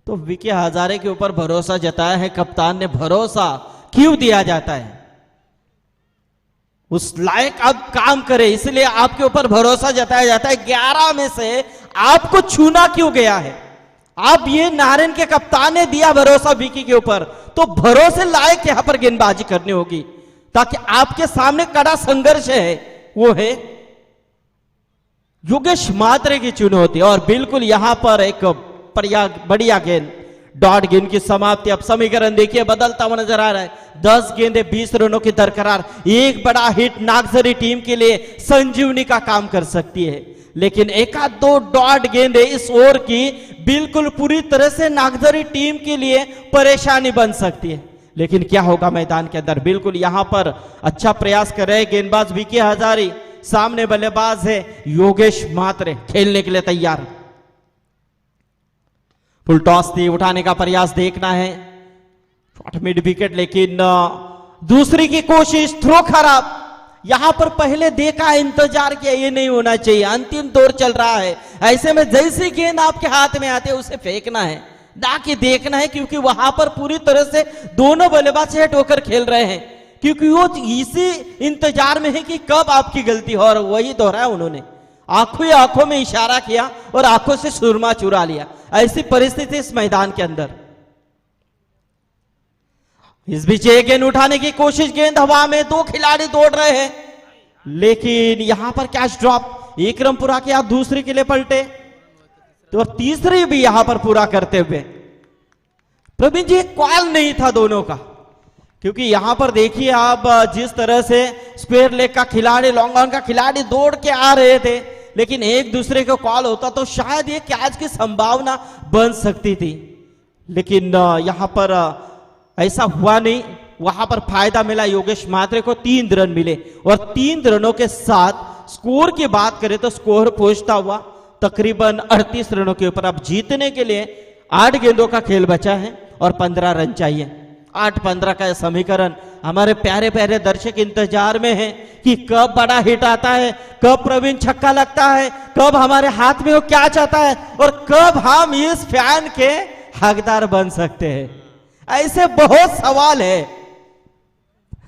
तो विकी हजारे के ऊपर भरोसा जताया है कप्तान ने। भरोसा क्यों दिया जाता है, उस लायक अब काम करे, इसलिए आपके ऊपर भरोसा जताया जाता है। 11 में से आपको छूना क्यों गया है, अब ये नारायण के कप्तान ने दिया भरोसा विकी के ऊपर, तो भरोसे लायक यहां पर गेंदबाजी करनी होगी ताकि आपके सामने कड़ा संघर्ष है वो है योगेश मात्रे की चुनौती। और बिल्कुल यहां पर एक बढ़िया गेंद, डॉट गेंद की समाप्ति। अब समीकरण देखिए बदलता हुआ नजर आ रहा है। 10 गेंदे 20 रनों की दरकरार। एक बड़ा हिट नागझरी टीम के लिए संजीवनी का काम कर सकती है, लेकिन एक आध दो डॉट गेंदे इस ओवर की बिल्कुल पूरी तरह से नागझरी टीम के लिए परेशानी बन सकती है। लेकिन क्या होगा मैदान के अंदर, बिल्कुल यहां पर अच्छा प्रयास कर रहे गेंदबाज विकी हजारी। सामने बल्लेबाज है योगेश मात्रे, खेलने के लिए तैयार। फुल टॉस थी, उठाने का प्रयास देखना है, शॉट मिड विकेट, लेकिन दूसरी की कोशिश, थ्रो खराब। यहां पर पहले देखा, इंतजार किया, ये नहीं होना चाहिए, अंतिम दौर चल रहा है। ऐसे में जैसी गेंद आपके हाथ में आती है उसे फेंकना है, ना कि देखना है, क्योंकि वहां पर पूरी तरह से दोनों बल्लेबाज हेट होकर खेल रहे हैं, क्योंकि वो इसी इंतजार में है कि कब आपकी गलती हो, और वही दोहराया उन्होंने। आंखों ही आंखों में इशारा किया और आंखों से सुरमा चुरा लिया। ऐसी परिस्थिति इस मैदान के अंदर। इस बीच एक गेंद उठाने की कोशिश, गेंद हवा में, दो खिलाड़ी दौड़ रहे हैं, लेकिन यहां पर कैच ड्रॉप। एक रन पूरा किया, दूसरी के लिए पलटे, तो तीसरी भी यहां पर पूरा करते हुए प्रवीण जी, कॉल नहीं था दोनों का, क्योंकि यहां पर देखिए आप जिस तरह से स्क्वायर लेग का खिलाड़ी, लॉन्ग ऑन का खिलाड़ी दौड़ के आ रहे थे, लेकिन एक दूसरे को कॉल होता तो शायद ये कैच की संभावना बन सकती थी, लेकिन यहां पर ऐसा हुआ नहीं। वहां पर फायदा मिला योगेश मात्रे को, 3 रन मिले, और 3 रनों के साथ स्कोर की बात करें तो स्कोर पहुंचता हुआ तकरीबन 38 रनों के ऊपर। अब जीतने के लिए 8 गेंदों का खेल बचा है और 15 रन चाहिए। 8-15 का समीकरण। हमारे प्यारे प्यारे दर्शक इंतजार में हैं कि कब बड़ा हिट आता है, कब प्रवीण छक्का लगता है, कब हमारे हाथ में वो कैच आता है, और कब हम इस फैन के हकदार बन सकते हैं। ऐसे बहुत सवाल है,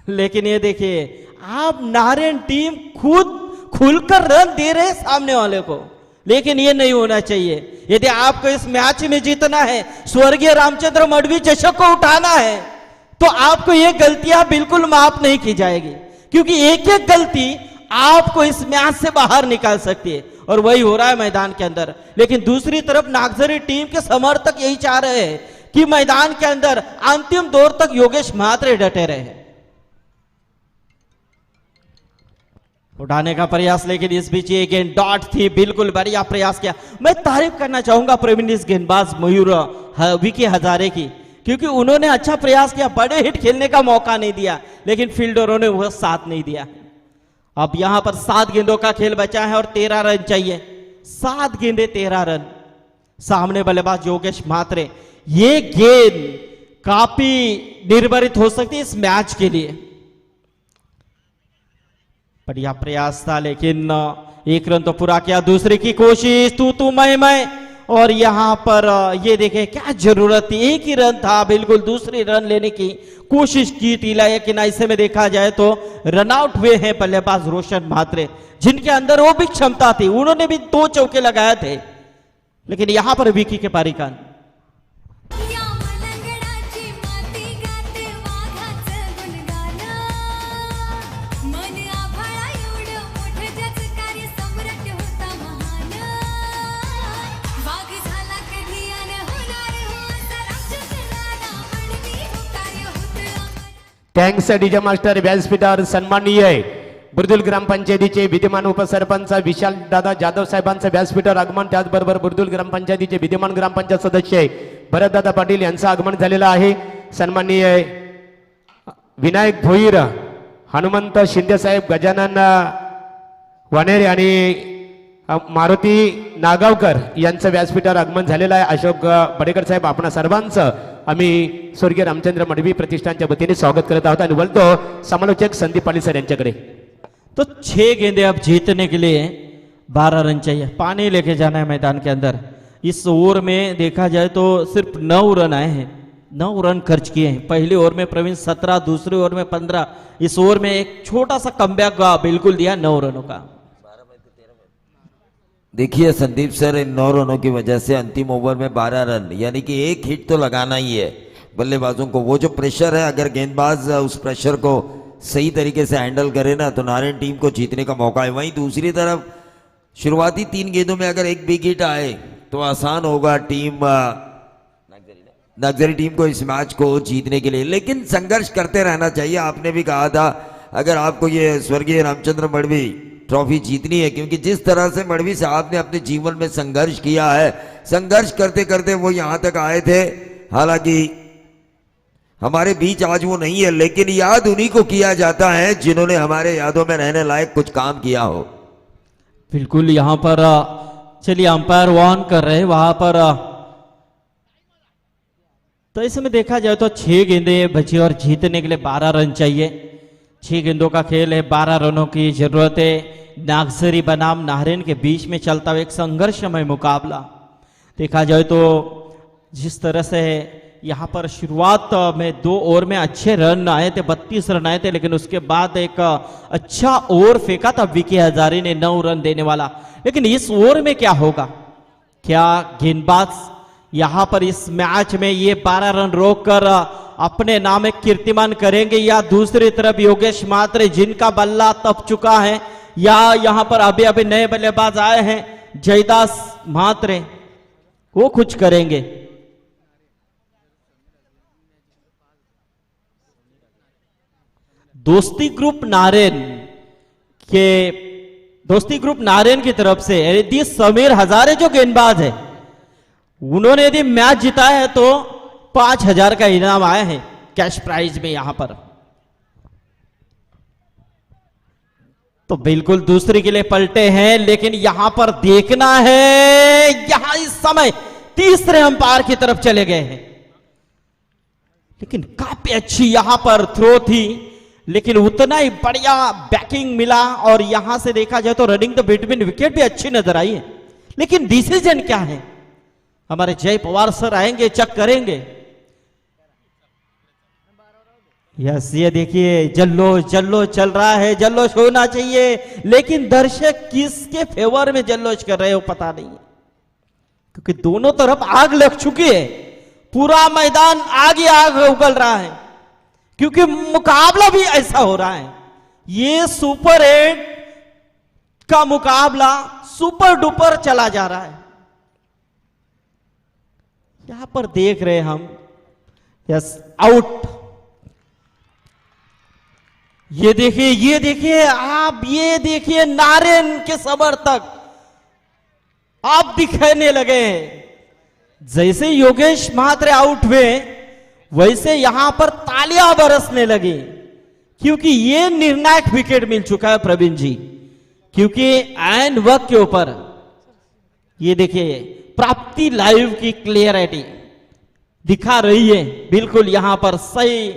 लेकिन ये देखिए आप नारायण टीम खुद खुलकर रन दे रहे सामने वाले को, लेकिन ये नहीं होना चाहिए। यदि आपको इस मैच में जीतना है, स्वर्गीय रामचंद्र मडवी चषक को उठाना है, तो आपको ये गलतियां बिल्कुल माफ नहीं की जाएगी, क्योंकि एक एक गलती आपको इस मैच से बाहर निकाल सकती है, और वही हो रहा है मैदान के अंदर। लेकिन दूसरी तरफ नागझरी टीम के समर्थक यही चाह रहे हैं कि मैदान के अंदर अंतिम दौर तक योगेश मात्रे डटे रहे। उठाने का प्रयास, लेकिन इस बीच ये गेंद डॉट थी, बिल्कुल बढ़िया प्रयास किया। मैं तारीफ करना चाहूंगा प्रवीण इस गेंदबाज मयूर विकी हजारे की, क्योंकि उन्होंने अच्छा प्रयास किया, बड़े हिट खेलने का मौका नहीं दिया, लेकिन फील्डरों ने वह साथ नहीं दिया। अब यहां पर 7 गेंदों का खेल बचा है और 13 रन चाहिए। 7 गेंदे 13 रन। सामने बल्लेबाज योगेश मात्रे। ये गेंद काफी निर्भरित हो सकती है इस मैच के लिए। बढ़िया प्रयास था, लेकिन 1 रन तो पूरा किया। दूसरी की कोशिश, तू मैं, और यहां पर ये देखें क्या जरूरत थी, 1 ही रन था, बिल्कुल दूसरी रन लेने की कोशिश की थी, लेकिन ऐसे में देखा जाए तो रन आउट हुए हैं बल्लेबाज रोशन मात्रे, जिनके अंदर वो भी क्षमता थी, उन्होंने भी 2 चौके लगाए थे, लेकिन यहां पर विकी के पारिकान। थँक्स डीजे मास्टर, व्यासपीठावर सन्माननीय बुर्दुल ग्रामपंचायतीचे विद्यमान उपसरपंच विशाल दादा जाधव साहेबांचं व्यासपीठावर आगमन, त्याचबरोबर बुर्दुल ग्रामपंचायतीचे विद्यमान ग्रामपंचायत सदस्य भरतदादा पाटील यांचं आगमन झालेलं आहे। सन्माननीय विनायक भोईर, हनुमंत शिंदे साहेब, गजानन वानेरे आणि मारुती नागावकर यांचं व्यासपीठावर आगमन झालेलं आहे। अशोक बडेकर साहेब, आपणा सर्वांचं आम्ही स्वर्गीय रामचंद्र मडवी प्रतिष्ठानच्या वतीने स्वागत करत आहोत आणि बोलतो समालोचक संदीप पाटील सर यांच्याकडे। तो 6 गेंदे अब जीतने के लिए 12 रन चाहिए, पानी लेके जाना है मैदान के अंदर। इस ओवर में देखा जाए तो सिर्फ 9 रन आए हैं, 9 रन खर्च किए हैं। पहली ओवर में प्रवीण 17, दूसरी ओवर में 15, इस ओवर में एक छोटा सा कमबैक बिल्कुल दिया 9 रनों का। देखिए संदीप सर, इन 9 रनों की वजह से अंतिम ओवर में 12 रन, यानी कि एक हिट तो लगाना ही है बल्लेबाजों को। वो जो प्रेशर है, अगर गेंदबाज उस प्रेशर को सही तरीके से हैंडल करे ना, तो नारायण टीम को जीतने का मौका है। वहीं दूसरी तरफ शुरुआती 3 गेंदों में अगर एक बिग हिट आए तो आसान होगा टीम नगजरी टीम को इस मैच को जीतने के लिए। लेकिन संघर्ष करते रहना चाहिए। आपने भी कहा था अगर आपको ये स्वर्गीय रामचंद्र मडवी ट्रॉफी जीतनी है, क्योंकि जिस तरह से मडवी साहब ने अपने जीवन में संघर्ष किया है, संघर्ष करते करते वो यहाँ तक आए थे। हालांकि हमारे बीच आज वो नहीं है, लेकिन याद उन्हीं को किया जाता है जिन्होंने हमारे यादों में रहने लायक कुछ काम किया हो। बिल्कुल, यहाँ पर चलिए अंपायर वार्न कर रहे हैं वहां पर। तो इसमें देखा जाए तो 6 गेंदें बची और जीतने के लिए 12 रन चाहिए। 6 गेंदों का खेल है, 12 रनों की जरूरत है। नागसरी बनाम नाहरेन के बीच में चलता हुआ एक संघर्षमय मुकाबला। देखा जाए तो जिस तरह से यहाँ पर शुरुआत में 2 ओवर में अच्छे रन आए थे, 32 रन आए थे, लेकिन उसके बाद एक अच्छा ओवर फेंका था विकी हजारे ने 9 रन देने वाला। लेकिन इस ओवर में क्या होगा? क्या गेंदबाज यहाँ पर इस मैच में ये 12 रन रोककर अपने नाम एक कीर्तिमान करेंगे, या दूसरी तरफ योगेश मात्रे जिनका बल्ला तप चुका है, या यहाँ पर अभी अभी नए बल्लेबाज आए हैं जयदास मात्रे, वो कुछ करेंगे? दोस्ती ग्रुप नारेन की तरफ से यदि समीर हजारे जो गेंदबाज है, उन्होंने यदि मैच जिताया है तो 5,000 का इनाम आया है कैश प्राइज में यहां पर। तो बिल्कुल दूसरी के लिए पलटे हैं, लेकिन यहां पर देखना है, यहां इस समय तीसरे अंपायर की तरफ चले गए हैं। लेकिन काफी अच्छी यहां पर थ्रो थी, लेकिन उतना ही बढ़िया बैकिंग मिला। और यहां से देखा जाए तो रनिंग द बिटवीन विकेट भी अच्छी नजर आई है। लेकिन डिसीजन क्या है? हमारे जय पवार सर आएंगे, चेक करेंगे। यस, ये देखिए जल्लोष चल रहा है, जल्लोष होना चाहिए, लेकिन दर्शक किसके फेवर में जल्लोष कर रहे हो पता नहीं है, क्योंकि दोनों तरफ आग लग चुकी है। पूरा मैदान आग ही आग उगल रहा है, क्योंकि मुकाबला भी ऐसा हो रहा है। ये सुपर 8 का मुकाबला सुपर डुपर चला जा रहा है। यहां पर देख रहे हम, यस, आउट। ये देखिए आप, ये देखिए नारायण के समर्थक आप दिखने लगे हैं। जैसे योगेश महात्रे आउट हुए, वैसे यहां पर तालियां बरसने लगी, क्योंकि ये निर्णायक विकेट मिल चुका है प्रवीण जी। क्योंकि एंड वक्त के ऊपर ये देखिए प्राप्ति लाइव की क्लियरिटी दिखा रही है, बिल्कुल यहां पर सही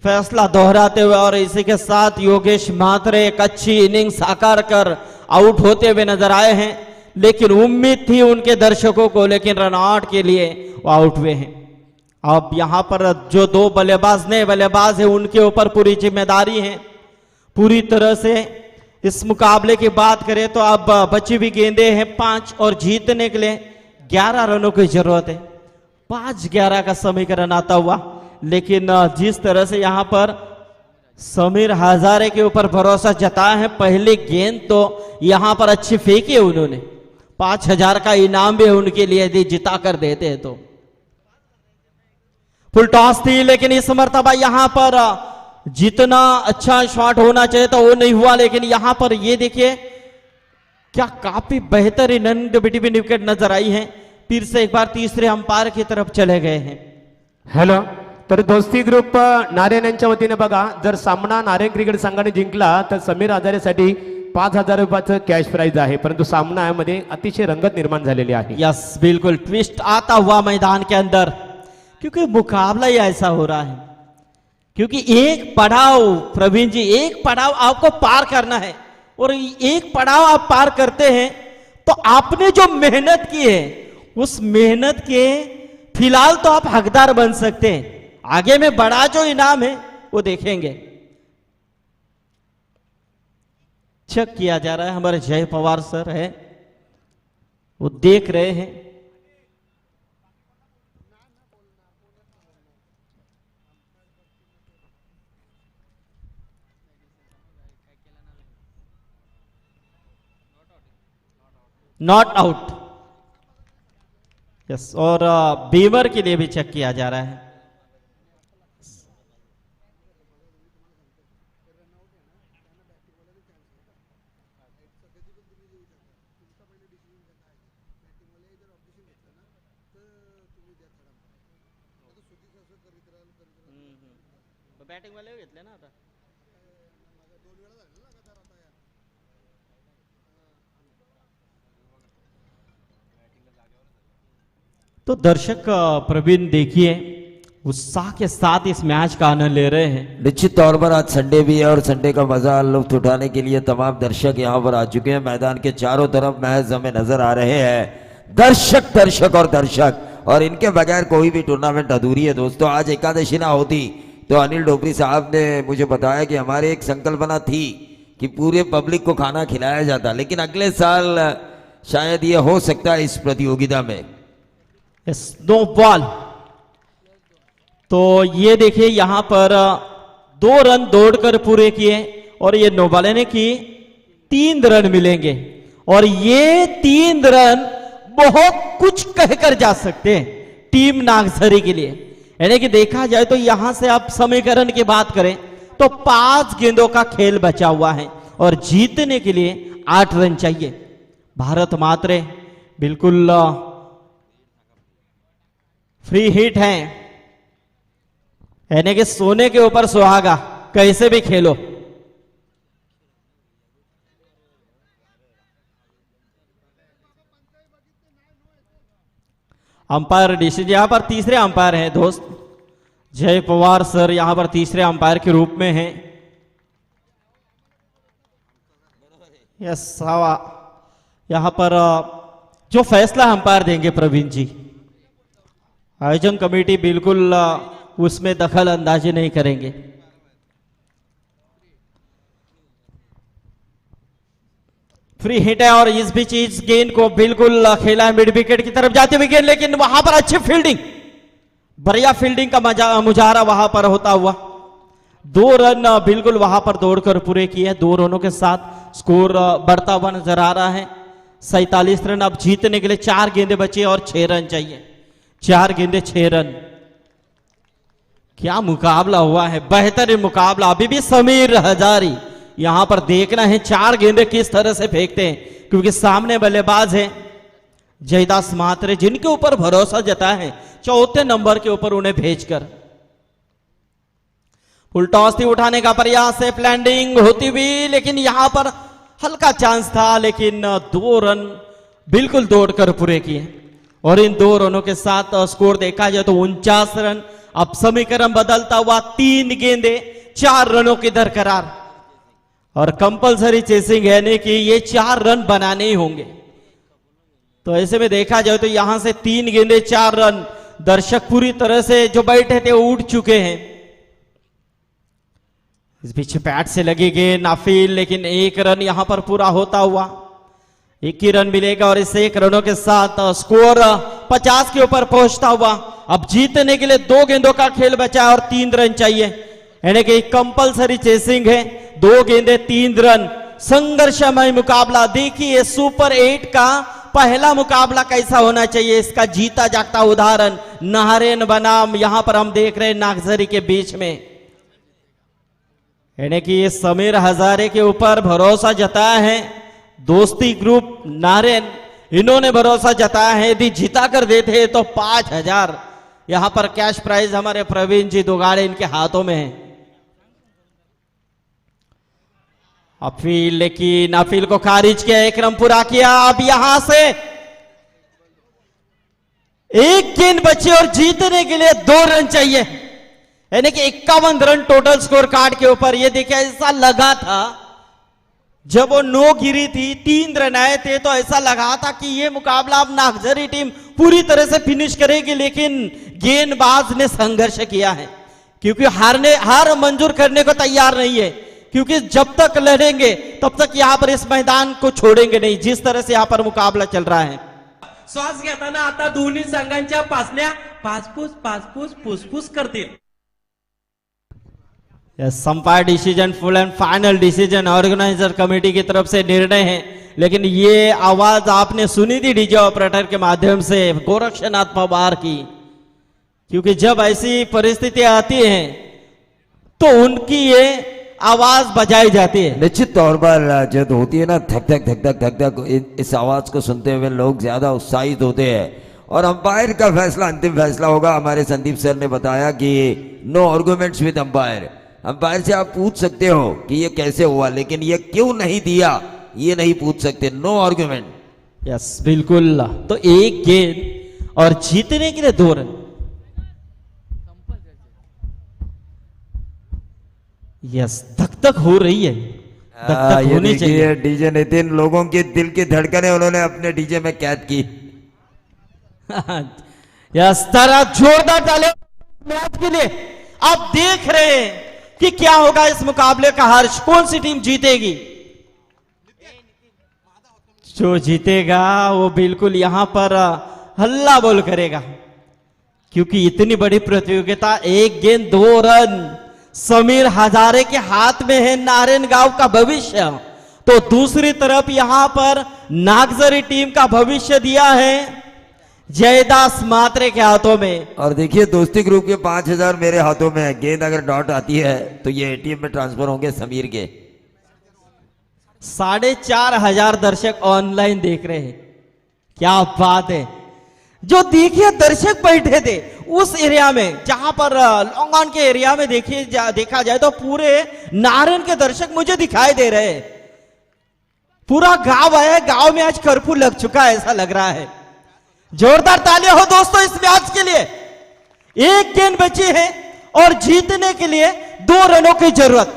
फैसला दोहराते हुए। और इसी के साथ योगेश महात्रे एक अच्छी इनिंग साकार कर आउट होते हुए नजर आए हैं, लेकिन उम्मीद थी उनके दर्शकों को, लेकिन रन आउट के लिए वो आउट हुए हैं। अब यहां पर जो 2 नए बल्लेबाज है, उनके ऊपर पूरी जिम्मेदारी है पूरी तरह से। इस मुकाबले की बात करें तो अब बची हुई गेंदें हैं 5, और जीतने के लिए 11 रनों की जरूरत है। 5-11 का समीकरण आता हुआ, लेकिन जिस तरह से यहां पर समीर हजारे के ऊपर भरोसा जताया है, पहली गेंद तो यहां पर अच्छी फेंकी है उन्होंने। 5,000 का इनाम भी उनके लिए यदि जिता कर देते हैं तो। फुल टॉस थी, लेकिन इस मर्तबा यहां पर जितना अच्छा शॉट होना चाहिए था वो नहीं हुआ। लेकिन यहां पर ये देखिए क्या काफी बेहतरीन रन बिटवीन विकेट नजर आई है। फिर से एक बार तीसरे अंपायर की तरफ चले गए हैं। हॅलो, तर दोस्ती ग्रुप नारायण यांच्या वतीने बघा, जर सामना नारायण क्रिकेट संघाने जिंकला तर समीर हजारेसाठी 5,000 रुपयाचं कॅश प्राइज आहे, परंतु सामन्यामध्ये अतिशय रंगत निर्माण झालेली आहे। यस, बिल्कुल ट्विस्ट आता हुआ मैदान के अंदर, क्योंकि मुकाबला ही ऐसा हो रहा है। क्योंकि एक पड़ाव, प्रवीण जी, एक पड़ाव आपको पार करना है, और एक पड़ाव आप पार करते हैं तो आपने जो मेहनत की है उस मेहनत के फिलहाल तो आप हकदार बन सकते हैं। आगे में बड़ा जो इनाम है वो देखेंगे। चेक किया जा रहा है, हमारे जय पवार सर है, वो देख रहे हैं। Not out. यस, और बीमर के लिए भी चेक किया जा रहा है। बॅटिंग वाले घेतले ना आता। तो दर्शक प्रवीण देखिए उत्साह के साथ इस मैच का आनंद ले रहे हैं। निश्चित तौर पर आज संडे भी है और संडे का मजा लुत्फ उठाने के लिए तमाम दर्शक यहाँ पर आ चुके हैं। मैदान के चारों तरफ मैच हमें नजर आ रहे हैं। दर्शक दर्शक और दर्शक, और इनके बगैर कोई भी टूर्नामेंट अधूरी है दोस्तों। आज एकादशी ना होती तो अनिल डोपरी साहब ने मुझे बताया कि हमारी एक संकल्पना थी कि पूरे पब्लिक को खाना खिलाया जाता, लेकिन अगले साल शायद ये हो सकता है इस प्रतियोगिता में। No ball. तो ये देखिए यहां पर 2 रन दौड़कर पूरे किए और ये नो बॉल यानी कि 3 रन मिलेंगे और ये 3 रन बहुत कुछ कहकर जा सकते हैं टीम नागझरी के लिए। यानी कि देखा जाए तो यहां से आप समीकरण की बात करें तो 5 गेंदों का खेल बचा हुआ है और जीतने के लिए 8 रन चाहिए। भारत मात्रे बिल्कुल फ्री हिट है, यानी कि सोने के ऊपर सुहागा, कैसे भी खेलो। अंपायर डिसीजन यहां पर तीसरे अंपायर हैं दोस्त जय पवार सर, यहां पर तीसरे अंपायर के रूप में हैं। यस, यहां पर जो फैसला अंपायर देंगे प्रवीण जी, आयोजन कमेटी बिल्कुल उसमें दखल अंदाजी नहीं करेंगे। फ्री हिट है और इस बीच इस गेंद को बिल्कुल खेला है मिड विकेट की तरफ जाते हुए गेंद, लेकिन वहां पर अच्छी फील्डिंग, बढ़िया फील्डिंग का मुजाहरा वहां पर होता हुआ 2 रन बिल्कुल वहां पर दौड़कर पूरे किए। 2 रनों के साथ स्कोर बढ़ता हुआ नजर आ रहा है। 47 रन। अब जीतने के लिए 4 गेंदे बचे और 6 रन चाहिए। 4 गेंदे 6 रन। क्या मुकाबला हुआ है, बेहतरीन मुकाबला। अभी भी समीर हजारी यहां पर देखना है 4 गेंदे किस तरह से फेंकते हैं, क्योंकि सामने बल्लेबाज है जयदास मात्रे जिनके ऊपर भरोसा जताया है 4थे नंबर के ऊपर उन्हें भेजकर। फुल टॉस थी, उठाने का प्रयास है, लैंडिंग होती हुई, लेकिन यहां पर हल्का चांस था, लेकिन 2 रन बिल्कुल दौड़कर पूरे किए और इन 2 रनों के साथ स्कोर देखा जाए तो 49 रन। अब समीकरण बदलता हुआ 3 गेंदे 4 रनों की दरकरार और कंपलसरी चेसिंग है, यानी कि ये 4 रन बनाने ही होंगे। तो ऐसे में देखा जाए तो यहां से 3 गेंदे 4 रन। दर्शक पूरी तरह से जो बैठे थे वो उठ चुके हैं। इस बीच बैट से लगी गेंद नाफिल, लेकिन 1 रन यहां पर पूरा होता हुआ 1 ही रन मिलेगा और इस 1 रनों के साथ स्कोर 50 के ऊपर पहुंचता हुआ। अब जीतने के लिए 2 गेंदों का खेल बचा है और 3 रन चाहिए, यानी कि कंपलसरी चेसिंग है। 2 गेंदे 3 रन, संघर्षमय मुकाबला। देखिए सुपर 8 का पहला मुकाबला कैसा होना चाहिए, इसका जीता जागता उदाहरण नाहरेन बनाम यहां पर हम देख रहे हैं नागझरी के बीच में, यानी कि ये समीर हजारे के ऊपर भरोसा जताया है दोस्ती ग्रुप नाहरेन, इन्होंने भरोसा जताया है यदि जीता कर देते तो 5000 यहां पर कैश प्राइज हमारे प्रवीण जी दोगाड़े इनके हाथों में है। अपील, लेकिन अपील को खारिज किया, 1 रन पूरा किया। अब यहां से 1 गेंद बची और जीतने के लिए 2 रन चाहिए, यानी कि 51 रन टोटल स्कोर कार्ड के ऊपर। ये देखिए ऐसा लगा था जब वो 9 गिरी थी 3 रन आए थे तो ऐसा लगा था कि ये मुकाबला अब नागझरी टीम पूरी तरह से फिनिश करेगी, लेकिन गेंदबाज ने संघर्ष किया है क्योंकि हार मंजूर करने को तैयार नहीं है, क्योंकि जब तक लड़ेंगे तब तक यहां पर इस मैदान को छोड़ेंगे नहीं, जिस तरह से यहां पर मुकाबला चल रहा है। श्वास घेताना आता दोन्ही संघांच्या पासण्या पासपूस पासपूस फुसफुस करतील. Umpire decision full and final decision organiser committee की तरफ से निर्णय है, लेकिन ये आवाज आपने सुनी थी डीजे ऑपरेटर के माध्यम से गोरक्षनाथ पवार की, क्योंकि जब ऐसी परिस्थितियां आती हैं तो उनकी ये आवाज बजाई जाती है. निश्चित तौर पर जब होती है ना धक धक धक धक धक धक, इस आवाज को सुनते हुए लोग ज्यादा उत्साहित होते हैं. और अंपायर का फैसला अंतिम फैसला होगा. हमारे संदीप सर ने बताया कि नो आर्गुमेंट्स विद अंपायर. अंपायर से आप पूछ सकते हो कि ये कैसे हुआ, लेकिन ये क्यों नहीं दिया ये नहीं पूछ सकते. No argument. यस बिल्कुल. तो एक गेंद और जीतने के लिए 2 रन. यस धक धक हो रही है, धक धक होनी चाहिए. डीजे नितिन लोगों के दिल की धड़कनें उन्होंने अपने डीजे में कैद की. यस तरह जोरदार ताले मैच के लिए. आप देख रहे हैं कि क्या होगा इस मुकाबले का हर्ष, कौन सी टीम जीतेगी. जो जीतेगा वो बिल्कुल यहां पर हल्ला बोल करेगा, क्योंकि इतनी बड़ी प्रतियोगिता. 1 गेंद 2 रन. समीर हजारे के हाथ में है नारायणगांव का भविष्य, तो दूसरी तरफ यहां पर नागजरी टीम का भविष्य दिया है जयदास मात्रे के हाथों में. और देखिए दोस्ती ग्रुप के 5000 मेरे हाथों में है. गेंद अगर डॉट आती है तो ये एटीएम में ट्रांसफर होंगे समीर के. 4500 दर्शक ऑनलाइन देख रहे हैं. क्या बात है. जो देखिए दर्शक बैठे थे उस एरिया में, जहां पर लॉन्ग ऑन के एरिया में देखा जाए तो पूरे नारायण के दर्शक मुझे दिखाई दे रहे हैं. पूरा गांव है, गांव में आज कर्फ्यू लग चुका है ऐसा लग रहा है. जोरदार तालियां हो दोस्तों इस मैच के लिए. 1 गेंद बची है और जीतने के लिए 2 रनों की जरूरत.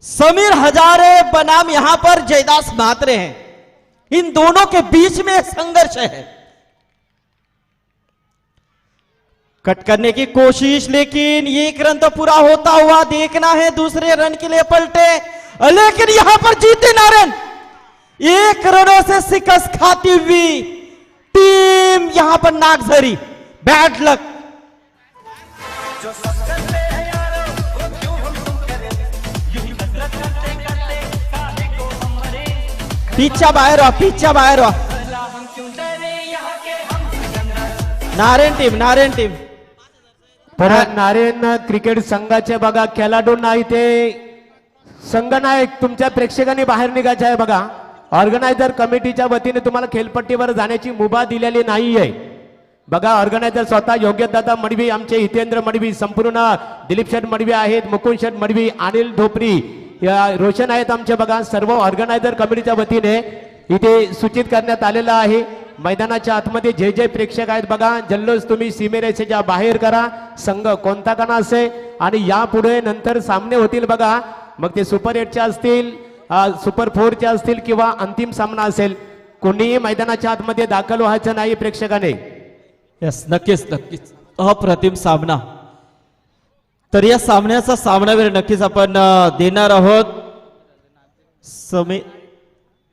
समीर हजारे बनाम यहां पर जयदास मात्रे हैं. इन दोनों के बीच में संघर्ष है. कट करने की कोशिश, लेकिन 1 रन तो पूरा होता हुआ देखना है. दूसरे रन के लिए पलटे, लेकिन यहां पर जीते नारायण. 1 रनों से शिकस्त खाती हुई टीम यहां पर नागझरी. बैड लक. पिच्चा बाहेर व्हा, पिच्चा बाहेर व्हा. नारायण टीम तर नारायण क्रिकेट संघाचे बघा खेळाडू नाही ते संघनायक तुमच्या प्रेक्षकांनी बाहेर निघायचे आहे. बघा ऑर्गनायझर कमिटीच्या वतीने तुम्हाला खेळपट्टीवर जाण्याची मुभा दिलेली नाही आहे. बघा ऑर्गनायझर स्वतः योग्यदादा मडवी, आमचे हितेंद्र मडवी, संपूर्ण दिलीप शेठ मडवी आहेत, मुकुंद शेठ मडवी, अनिल धोपरी, रोशन आहेत आमचे. बघा सर्व ऑर्गनायझर कमिटीच्या वतीने इथे सूचित करण्यात आलेलं आहे. मैदानाच्या आतमध्ये जे जे प्रेक्षक आहेत बघा जल्लोष तुम्ही सीमेरेषेच्या बाहेर करा. संघ कोणता का नसे आणि यापुढे नंतर सामने होतील बघा. मग ते सुपर 8चे असतील, सुपर 4चे असतील किंवा अंतिम सामना असेल. कोणीही मैदानाच्या आतमध्ये दाखल व्हायचं नाही प्रेक्षकाने. यस नक्कीच नक्कीच. अप्रतिम सामना. तर या सामन्याचा सामनावीर नक्कीच आपण देणार आहोत.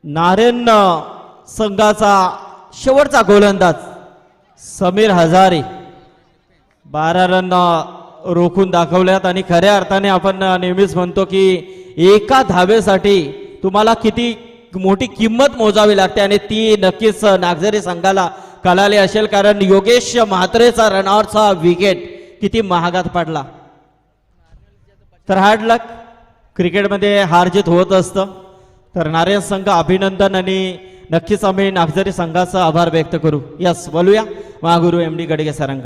नारायण संघाचा शेवटचा गोलंदाज समीर हजारे 12 रन रोखून दाखवल्यात. आणि खऱ्या अर्थाने आपण नेहमीच म्हणतो की एका धावेसाठी तुम्हाला किती मोठी किंमत मोजावी लागते, आणि ती नक्कीच नागझरी संघाला कळाली असेल, कारण योगेश म्हात्रेचा रनआउटचा विकेट किती महागात पडला. तर हार्ड लक. क्रिकेटमध्ये हार जीत होत असतं. तर नारायण संघ अभिनंदन, आणि नक्कीच आम्ही नागझरी संघाचा आभार व्यक्त करू. यस बोलूया महागुरु MD गडगे सरांग.